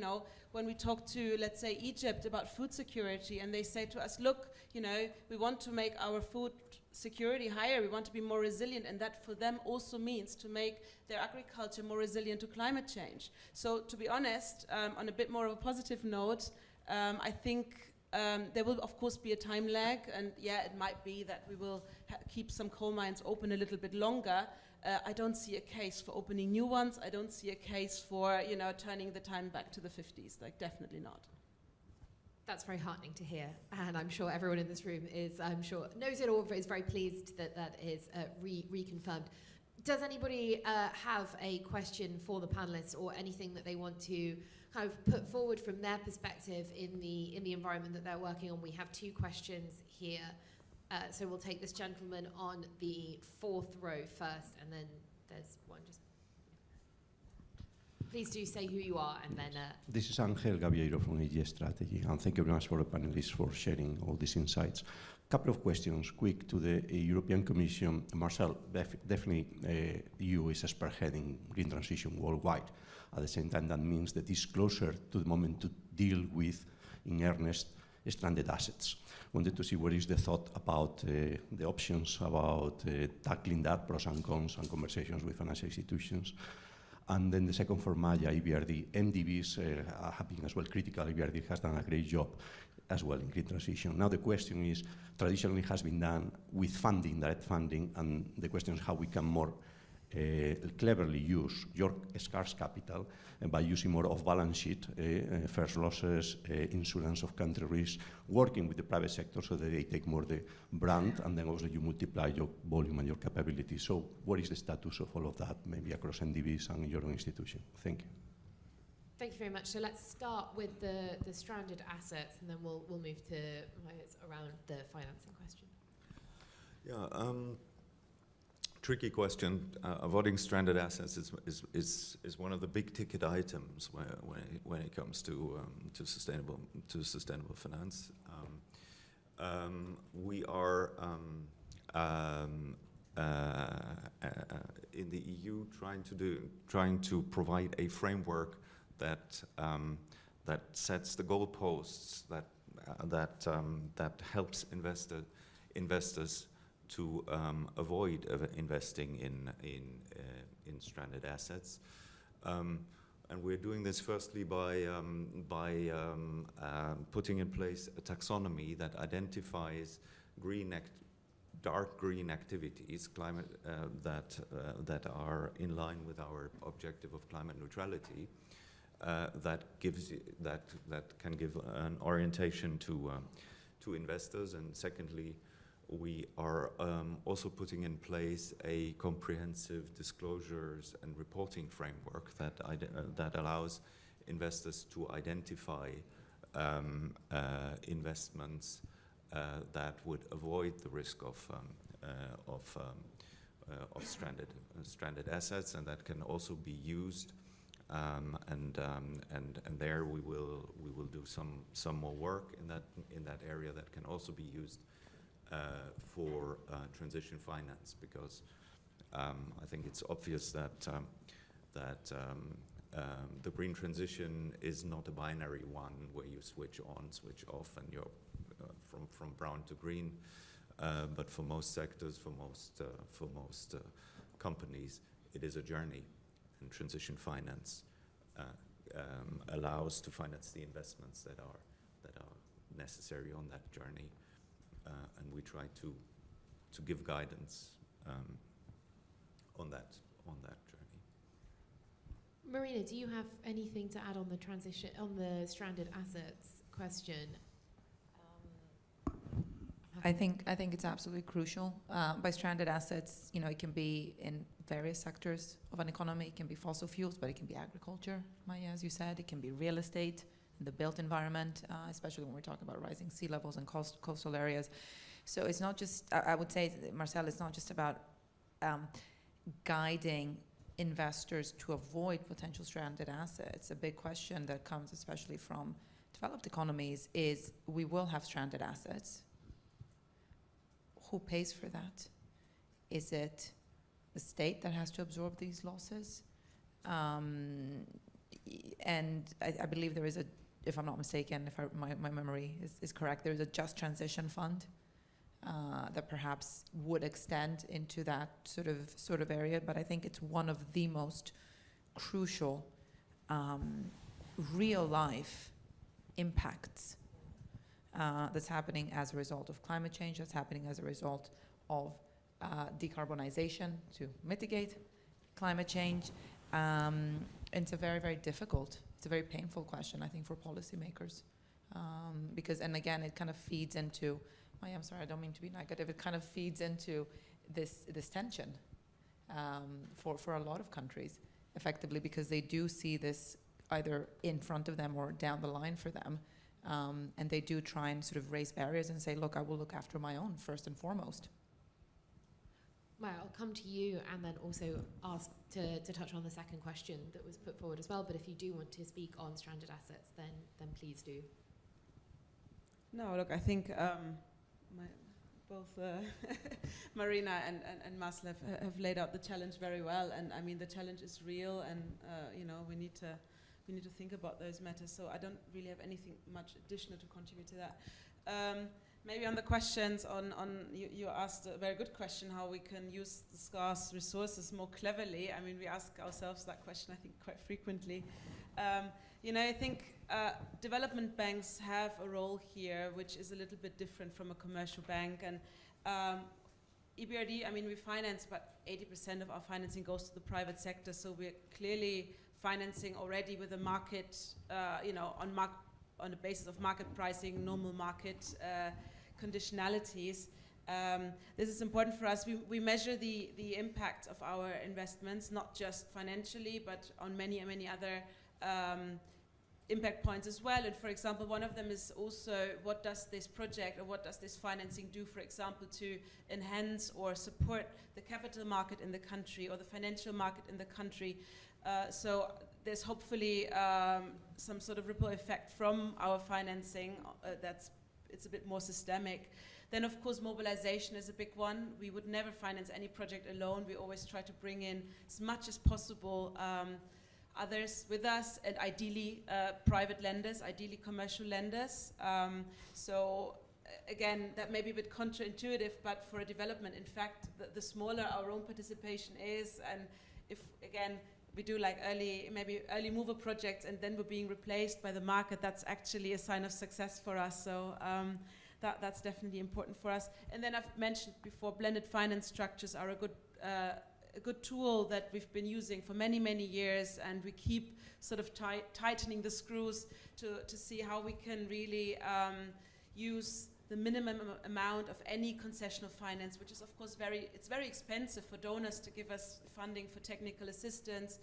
when we talk to, let's say, Egypt about food security, and they say to us, look, we want to make our food security higher, we want to be more resilient, and that for them also means to make their agriculture more resilient to climate change. So to be honest, on a bit more of a positive note, I think there will of course be a time lag, and yeah, it might be that we will keep some coal mines open a little bit longer. I don't see a case for opening new ones. I don't see a case for turning the time back to the 50s, like definitely not. That's very heartening to hear, and I'm sure everyone in this room knows it or is very pleased that that is reconfirmed. Does anybody have a question for the panelists, or anything that they want to kind of put forward from their perspective in the environment that they're working on? We have 2 questions here, so we'll take this gentleman on the 4th row first, and then there's one just. Please do say who you are, and then... This is Angel Gaviero from AG Strategy, and thank you very much for the panelists for sharing all these insights. A couple of questions, quick, to the European Commission. Marcel, definitely EU is spearheading green transition worldwide. At the same time, that means that it's closer to the moment to deal with, in earnest, stranded assets. Wanted to see what is the thought about the options about tackling that, pros and cons, and conversations with financial institutions. And then the second for Maya, EBRD. MDBs have been as well critical. EBRD has done a great job as well in green transition. Now the question is, traditionally has been done with funding, direct funding, and the question is how we can more cleverly use your scarce capital by using more of balance sheet, first losses, insurance of country risk, working with the private sector so that they take more the brand, and then also you multiply your volume and your capability. So what is the status of all of that, maybe across NDBs and your own institution? Thank you. Thank you very much. So let's start with the stranded assets, and then we'll move to around the financing question. Yeah. Tricky question. Avoiding stranded assets is one of the big ticket items when it comes to sustainable finance. We are in the EU trying to provide a framework that sets the goalposts, that helps investors to avoid investing in stranded assets, and we're doing this firstly by putting in place a taxonomy that identifies dark green activities, that are in line with our objective of climate neutrality, that can give an orientation to investors, and secondly, we are also putting in place a comprehensive disclosures and reporting framework that allows investors to identify investments that would avoid the risk of stranded assets, and that can also be used. And there we will do some more work in that area that can also be used for transition finance, because I think it's obvious that the green transition is not a binary one where you switch on, switch off, and you're from brown to green. But for most sectors, for most companies, it is a journey, and transition finance allows to finance the investments that are necessary on that journey. And we try to give guidance on that journey. Marina, do you have anything to add on the stranded assets question? I think it's absolutely crucial. By stranded assets, it can be in various sectors of an economy. It can be fossil fuels, but it can be agriculture, Maya, as you said. It can be real estate. the built environment, especially when we're talking about rising sea levels and coastal areas. So it's not just, I would say, Marcel, it's not just about guiding investors to avoid potential stranded assets. A big question that comes especially from developed economies is we will have stranded assets. Who pays for that? Is it the state that has to absorb these losses? And I believe there is a, if I'm not mistaken, if my memory is correct, there is a just transition fund that perhaps would extend into that sort of area. But I think it's one of the most crucial real life impacts that's happening as a result of climate change, that's happening as a result of decarbonization to mitigate climate change. It's a very, very difficult, it's a very painful question, I think, for policymakers. Because, and again, it kind of feeds into, I'm sorry, I don't mean to be negative, it kind of feeds into this tension for a lot of countries, effectively, because they do see this either in front of them or down the line for them. And they do try and sort of raise barriers and say, look, I will look after my own first and foremost. Maya, I'll come to you and then also ask to touch on the second question that was put forward as well. But if you do want to speak on stranded assets, then please do. No, look, I think both Marina and Marcel have laid out the challenge very well. And I mean, the challenge is real, and you know, we need to think about those matters. So I don't really have anything much additional to contribute to that. Maybe on the questions you asked a very good question, how we can use the scarce resources more cleverly. I mean, we ask ourselves that question, I think, quite frequently. You know, I think development banks have a role here, which is a little bit different from a commercial bank. And EBRD, I mean, we finance about 80% of our financing goes to the private sector, so we're clearly financing already with a market, you know, on the basis of market pricing, normal market conditionalities. This is important for us. We measure the impact of our investments, not just financially, but on many other impact points as well. And for example, one of them is also, what does this project or what does this financing do, for example, to enhance or support the capital market in the country or the financial market in the country. So there's hopefully some sort of ripple effect from our financing it's a bit more systemic. Then of course mobilization is a big one. We would never finance any project alone. We always try to bring in as much as possible others with us, and ideally private lenders, ideally commercial lenders. So again, that may be a bit counterintuitive, but for a development, in fact, the smaller our own participation is, and if again we do like maybe early mover projects and then we're being replaced by the market, that's actually a sign of success for us. So that's definitely important for us. And then I've mentioned before, blended finance structures are a good tool that we've been using for many years, and we keep sort of tightening the screws to see how we can really use the minimum amount of any concessional finance, which is of course it's very expensive for donors to give us funding for technical assistance.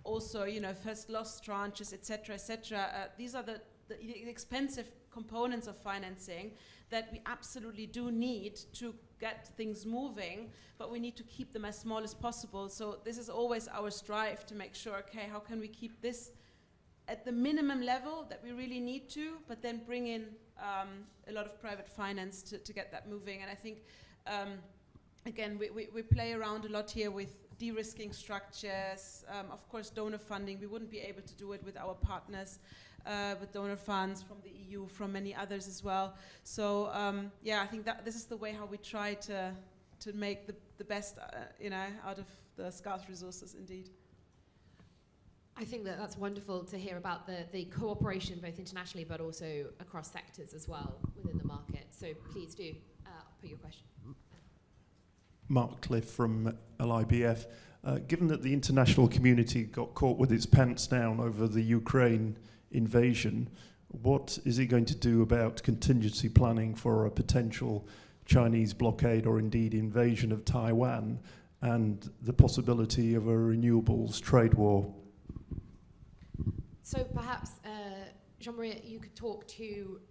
Also, you know, first loss tranches, etc., etc. These are the expensive components of financing that we absolutely do need to get things moving, but we need to keep them as small as possible. So this is always our strive to make sure, okay, how can we keep this at the minimum level that we really need to, but then bring in a lot of private finance to get that moving. And I think, again, we play around a lot here with de-risking structures. Of course, donor funding, we wouldn't be able to do it with our partners, with donor funds from the EU, from many others as well. So yeah, I think that this is the way how we try to make the best you know, out of the scarce resources indeed. I think that's wonderful to hear about the cooperation both internationally but also across sectors as well within the market. So please do put your question. Mark Cliff from LIBF. Given that the international community got caught with its pants down over the Ukraine invasion, what is it going to do about contingency planning for a potential Chinese blockade or indeed invasion of Taiwan and the possibility of a renewables trade war? So perhaps Jean-Marie, you could talk to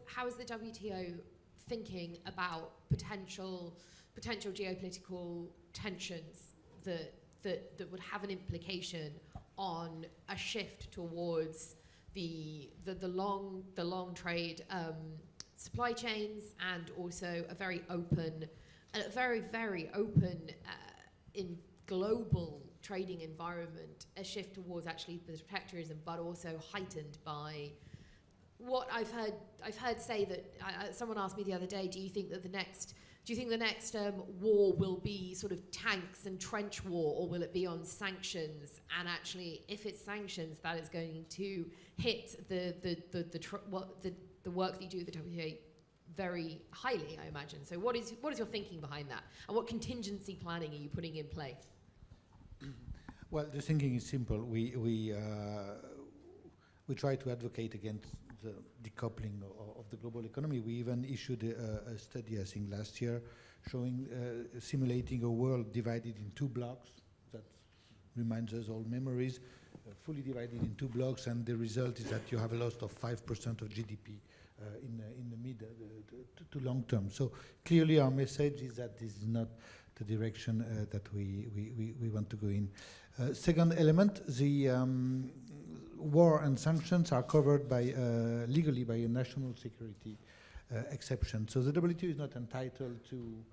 how is the WTO thinking about potential geopolitical tensions that would have an implication on a shift towards the long trade supply chains, and also a very open in global trading environment, a shift towards actually protectionism, but also heightened by what I've heard say that someone asked me the other day, do you think the next war will be sort of tanks and trench war, or will it be on sanctions? And actually, if it's sanctions, that is going to hit the work that you do at the WTA very highly, I imagine. So what is your thinking behind that, and what contingency planning are you putting in place? Well, the thinking is simple. We try to advocate against the decoupling of the global economy. We even issued a study, I think, last year, showing simulating a world divided in two blocks. That reminds us all memories, fully divided in two blocks, and the result is that you have a loss of 5% of GDP in the mid to long term. So clearly, our message is that this is not the direction that we want to go in. Second element, the war and sanctions are covered by legally by a national security exception. So the WTO is not entitled to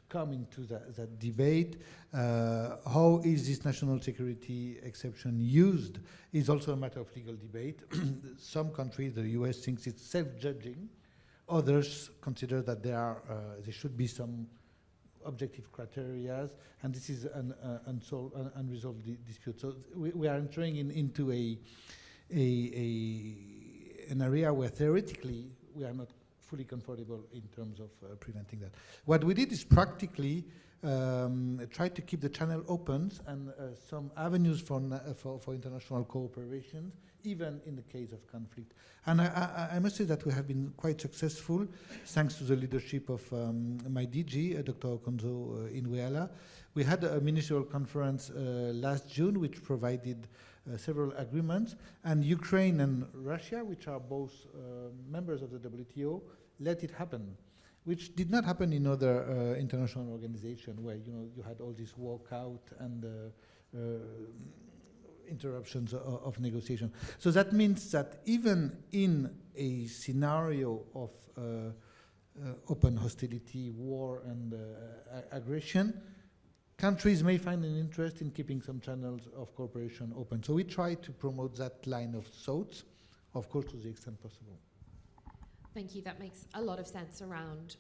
come into that debate. How is this national security exception used is also a matter of legal debate. Some countries, the US, thinks it's self-judging. Others consider that there should be some objective criteria, and this is an unresolved dispute. So we are entering into an area where theoretically we are not fully comfortable in terms of preventing that. What we did is practically try to keep the channel open and some avenues for international cooperation, even in the case of conflict. And I must say that we have been quite successful, thanks to the leadership of my DG, Dr. Okonzo Iweala. We had a ministerial conference last June, which provided several agreements, and Ukraine and Russia, which are both members of the WTO, let it happen, which did not happen in other international organizations where you had all this walkout and interruptions of negotiation. So that means that even in a scenario of open hostility, war, and aggression, countries may find an interest in keeping some channels of cooperation open. So we try to promote that line of thought, of course, to the extent possible. Thank you. That makes a lot of sense around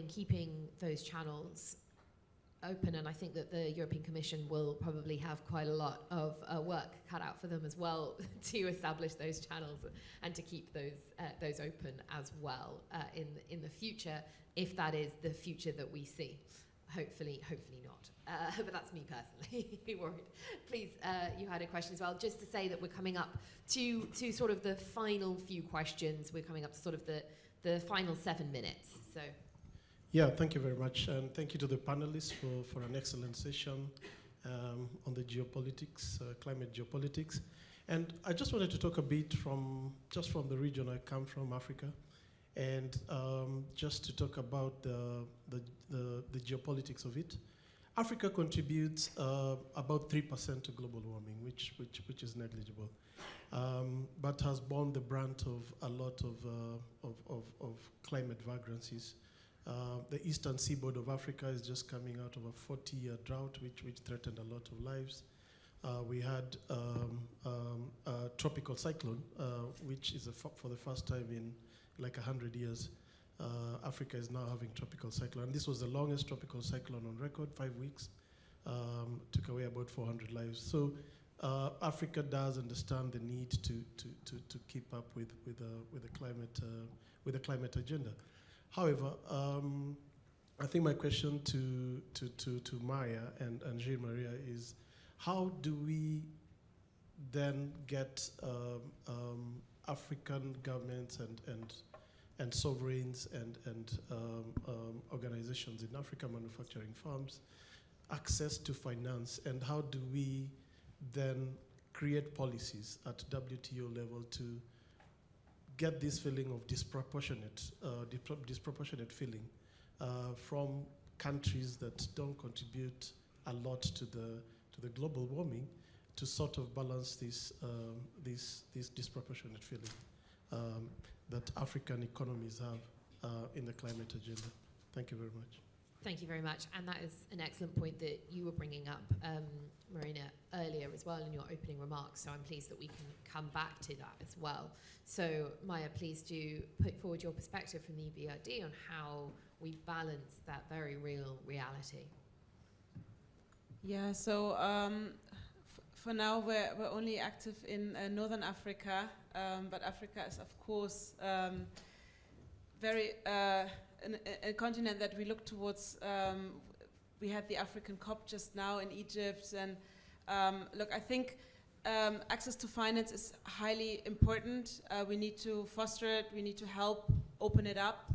keeping those channels open, and I think that the European Commission will probably have quite a lot of work cut out for them as well to establish those channels and to keep those open as well in the future, if that is the future that we see. Hopefully not. But that's me personally worried. Please, you had a question as well. Just to say that we're coming up to sort of the final few questions. We're coming up to sort of the final 7 minutes. So. Yeah, thank you very much, and thank you to the panelists for an excellent session on the geopolitics, climate geopolitics. And I just wanted to talk a bit from the region I come from, Africa, and just to talk about the geopolitics of it. Africa contributes about 3% to global warming, which is negligible, but has borne the brunt of a lot of climate vagrancies. The eastern seaboard of Africa is just coming out of a 40-year drought, which threatened a lot of lives. We had a tropical cyclone, which is for the first time in like 100 years. Africa is now having tropical cyclone. And this was the longest tropical cyclone on record, 5 weeks. Took away about 400 lives. So Africa does understand the need to keep up with the climate agenda. However, I think my question to Maya and Jean-Marie is, how do we then get African governments and sovereigns and organizations in Africa, manufacturing firms, access to finance, and how do we then create policies at WTO level to get this feeling of disproportionate feeling from countries that don't contribute a lot to the global warming, to sort of balance this disproportionate feeling that African economies have in the climate agenda. Thank you very much. Thank you very much. And that is an excellent point that you were bringing up, Marina, earlier as well in your opening remarks. So I'm pleased that we can come back to that as well. So Maya, please do put forward your perspective from the EBRD on how we balance that very real reality. Yeah, so for now we're only active in Northern Africa, but Africa is of course very a continent that we look towards. We had the African COP just now in Egypt, and look, I think access to finance is highly important. We need to foster it, we need to help open it up.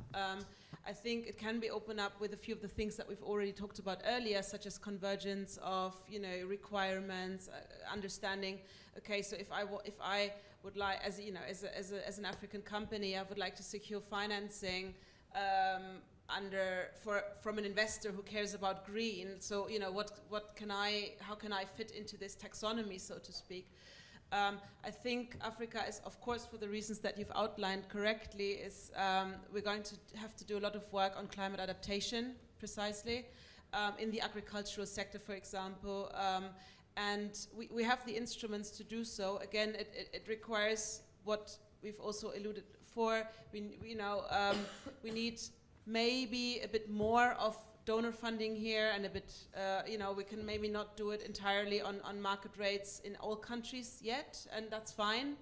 I think it can be opened up with a few of the things that we've already talked about earlier, such as convergence of requirements, understanding. Okay, so if I would like, as as an African company, I would like to secure financing from an investor who cares about green. So how can I fit into this taxonomy, so to speak? I think Africa is, of course, for the reasons that you've outlined correctly, we're going to have to do a lot of work on climate adaptation, precisely, in the agricultural sector, for example. And we have the instruments to do so. Again, it requires what we've also alluded for. We need maybe a bit more of donor funding here, and a bit, we can maybe not do it entirely on market rates in all countries yet, and that's fine.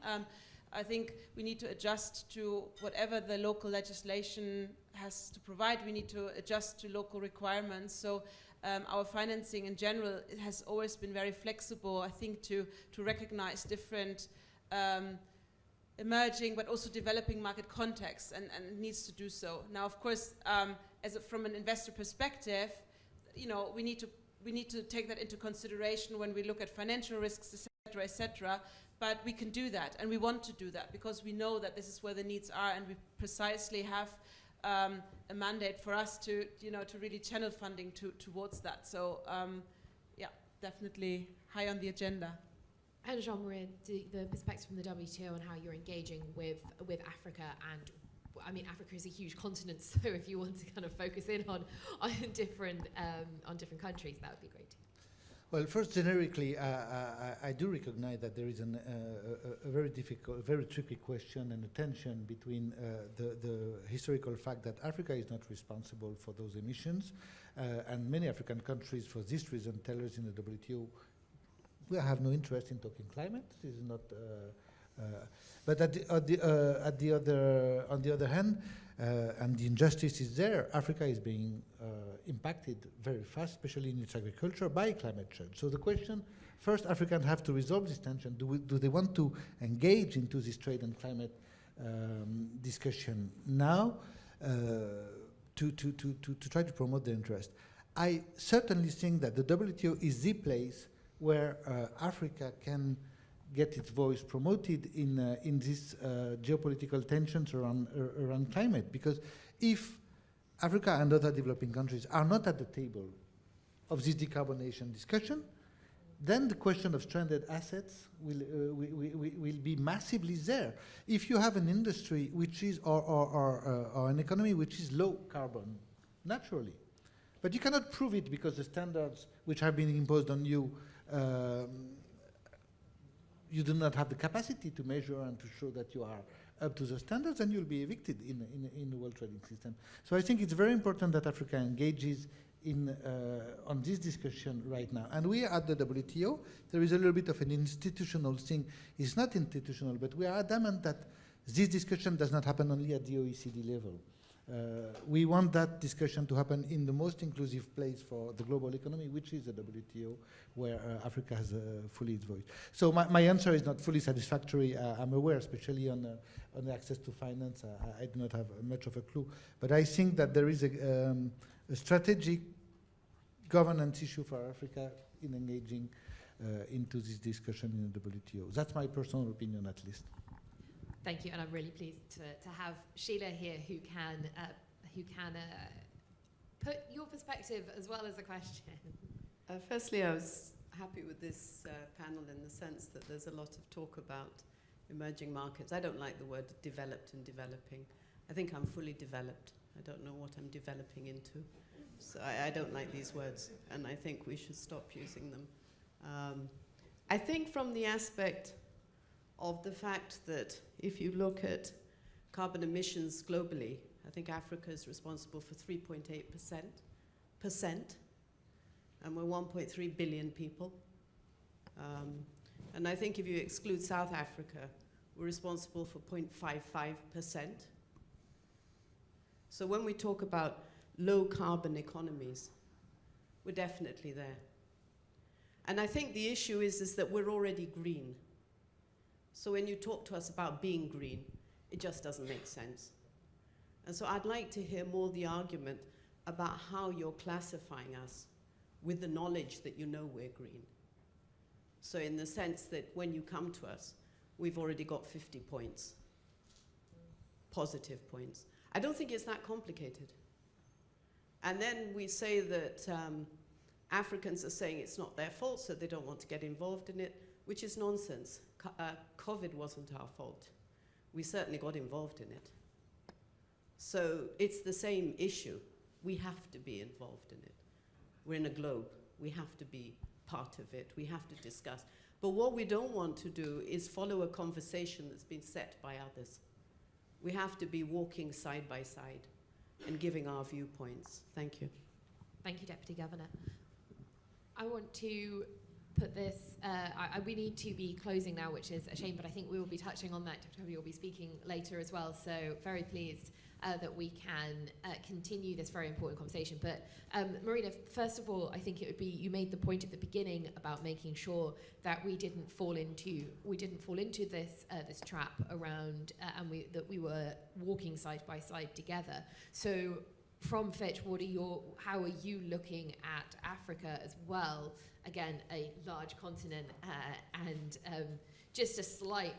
I think we need to adjust to whatever the local legislation has to provide. We need to adjust to local requirements. So our financing in general, it has always been very flexible, I think, to recognize different emerging but also developing market contexts, and it needs to do so. Now, of course, from an investor perspective, we need to take that into consideration when we look at financial risks, et cetera. But we can do that, and we want to do that, because we know that this is where the needs are, and we precisely have a mandate for us to really channel funding towards that. So, yeah, definitely high on the agenda. And Jean-Marie, the perspective from the WTO and how you're engaging with Africa, and I mean, Africa is a huge continent, so if you want to kind of focus in on different countries, that would be great. Well, first, generically, I do recognize that there is a very difficult, very tricky question and a tension between the historical fact that Africa is not responsible for those emissions, and many African countries, for this reason, tell us in the WTO, we have no interest in talking climate. This is not. But on the other hand, and the injustice is there, Africa is being impacted very fast, especially in its agriculture, by climate change. So the question, first, Africans have to resolve this tension. Do they want to engage into this trade and climate discussion now to try to promote their interest? I certainly think that the WTO is the place where Africa can get its voice promoted in these geopolitical tensions around climate. Because if Africa and other developing countries are not at the table of this decarbonation discussion, then the question of stranded assets will be massively there. If you have an industry which is, or an economy which is low carbon, naturally, but you cannot prove it because the standards which have been imposed on you, you do not have the capacity to measure and to show that you are up to the standards, and you'll be evicted in the world trading system. So I think it's very important that Africa engages on this discussion right now. And we are at the WTO. There is a little bit of an institutional thing. It's not institutional, but we are adamant that this discussion does not happen only at the OECD level. We want that discussion to happen in the most inclusive place for the global economy, which is the WTO, where Africa has fully its voice. So my answer is not fully satisfactory. I'm aware, especially on the access to finance, I do not have much of a clue. But I think that there is a strategic governance issue for Africa in engaging into this discussion in the WTO. That's my personal opinion, at least. Thank you, and I'm really pleased to have Sheila here, who can put your perspective as well as a question. Firstly, I was happy with this panel in the sense that there's a lot of talk about emerging markets. I don't like the word developed and developing. I think I'm fully developed. I don't know what I'm developing into. So I don't like these words, and I think we should stop using them. I think from the aspect of the fact that if you look at carbon emissions globally, I think Africa is responsible for 3.8%, and we're 1.3 billion people. And I think if you exclude South Africa, we're responsible for 0.55%. So when we talk about low carbon economies, we're definitely there. And I think the issue is that we're already green. So when you talk to us about being green, it just doesn't make sense. And so I'd like to hear more the argument about how you're classifying us with the knowledge that you know we're green. So in the sense that when you come to us, we've already got 50 points, positive points. I don't think it's that complicated. And then we say that Africans are saying it's not their fault, so they don't want to get involved in it, which is nonsense. COVID wasn't our fault. We certainly got involved in it. So it's the same issue. We have to be involved in it. We're in a globe. We have to be part of it. We have to discuss. But what we don't want to do is follow a conversation that's been set by others. We have to be walking side by side and giving our viewpoints. Thank you. Thank you, Deputy Governor. I want to put this, we need to be closing now, which is a shame, but I think we will be touching on that. Deputy will be speaking later as well, so very pleased that we can continue this very important conversation. But Marina, first of all, I think it would be, you made the point at the beginning about making sure that we didn't fall into this this trap around, and that we were walking side by side together. So from Fitch, how are you looking at Africa as well? Again, a large continent, and just a slight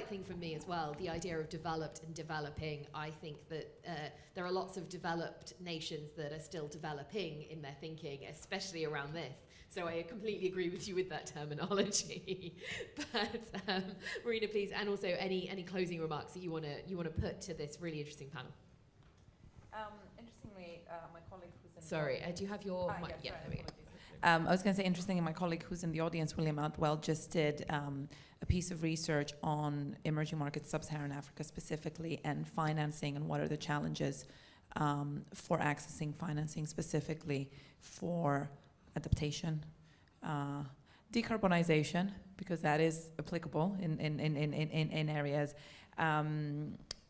thing from me as well, the idea of developed and developing. I think that there are lots of developed nations that are still developing in their thinking, especially around this. So I completely agree with you with that terminology. But Marina, please, and also any closing remarks that you want to put to this really interesting panel. Interestingly, my colleague who's in Sorry, do you have your mic? Yes, yeah, sorry, there we go. I was going to say, interestingly, my colleague who's in the audience, William Outwell, just did a piece of research on emerging markets, sub-Saharan Africa specifically, and financing, and what are the challenges for accessing financing specifically for adaptation, decarbonization, because that is applicable in areas,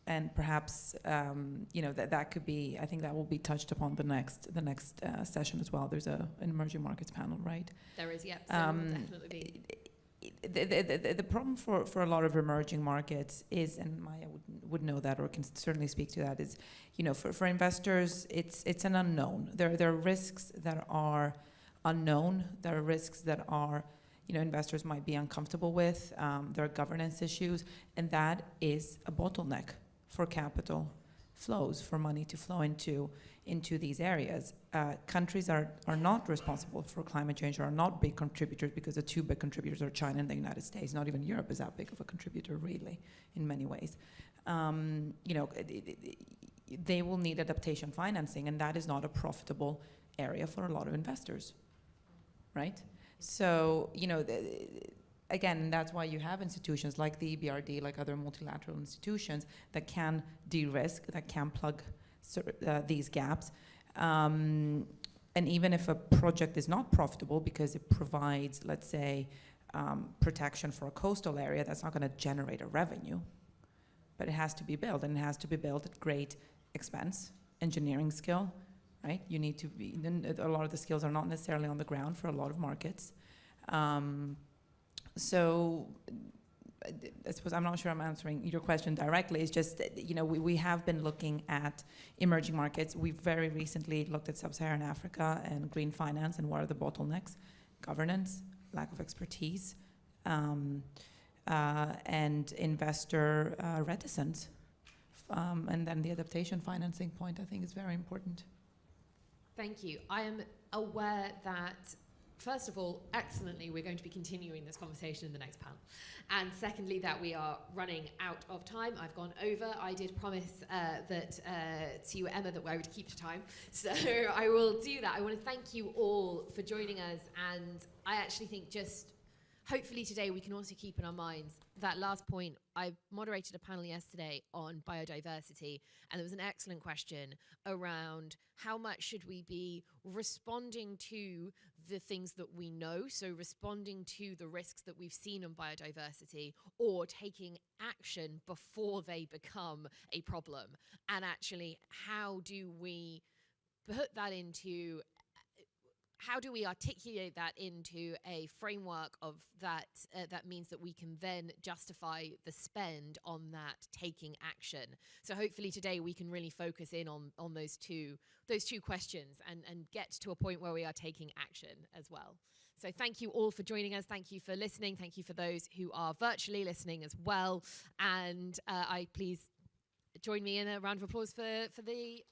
and perhaps that could be. I think that will be touched upon the next session as well. There's an emerging markets panel, right? There is, yeah. So definitely. The problem for a lot of emerging markets is, and Maya would know that, or can certainly speak to that, is, for investors, it's an unknown. There are risks that are unknown. There are risks that are, investors might be uncomfortable with. There are governance issues, and that is a bottleneck for capital flows, for money to flow into these areas. Countries are not responsible for climate change, are not big contributors, because the two big contributors are China and the United States. Not even Europe is that big of a contributor, really, in many ways. They will need adaptation financing, and that is not a profitable area for a lot of investors, right? So, again, that's why you have institutions like the EBRD, like other multilateral institutions, that can de-risk, that can plug these gaps. And even if a project is not profitable because it provides, let's say, protection for a coastal area, that's not going to generate a revenue. But it has to be built, and it has to be built at great expense, engineering skill, right? You need to be, a lot of the skills are not necessarily on the ground for a lot of markets. So I suppose I'm not sure I'm answering your question directly. It's just, we have been looking at emerging markets. We've very recently looked at sub-Saharan Africa and green finance and what are the bottlenecks. Governance, lack of expertise, and investor reticence. And then the adaptation financing point, I think, is very important. Thank you. I am aware that, first of all, excellently, we're going to be continuing this conversation in the next panel. And secondly, that we are running out of time. I've gone over. I did promise to you, Emma, that I would keep to time. So I will do that. I want to thank you all for joining us. And I actually think just hopefully today we can also keep in our minds that last point. I moderated a panel yesterday on biodiversity, and there was an excellent question around how much should we be responding to the things that we know, so responding to the risks that we've seen on biodiversity, or taking action before they become a problem. And actually, how do we put that into how do we articulate that into a framework of that that means that we can then justify the spend on that taking action? So hopefully today we can really focus in on those two questions and get to a point where we are taking action as well. So thank you all for joining us. Thank you for listening. Thank you for those who are virtually listening as well. And please join me in a round of applause for the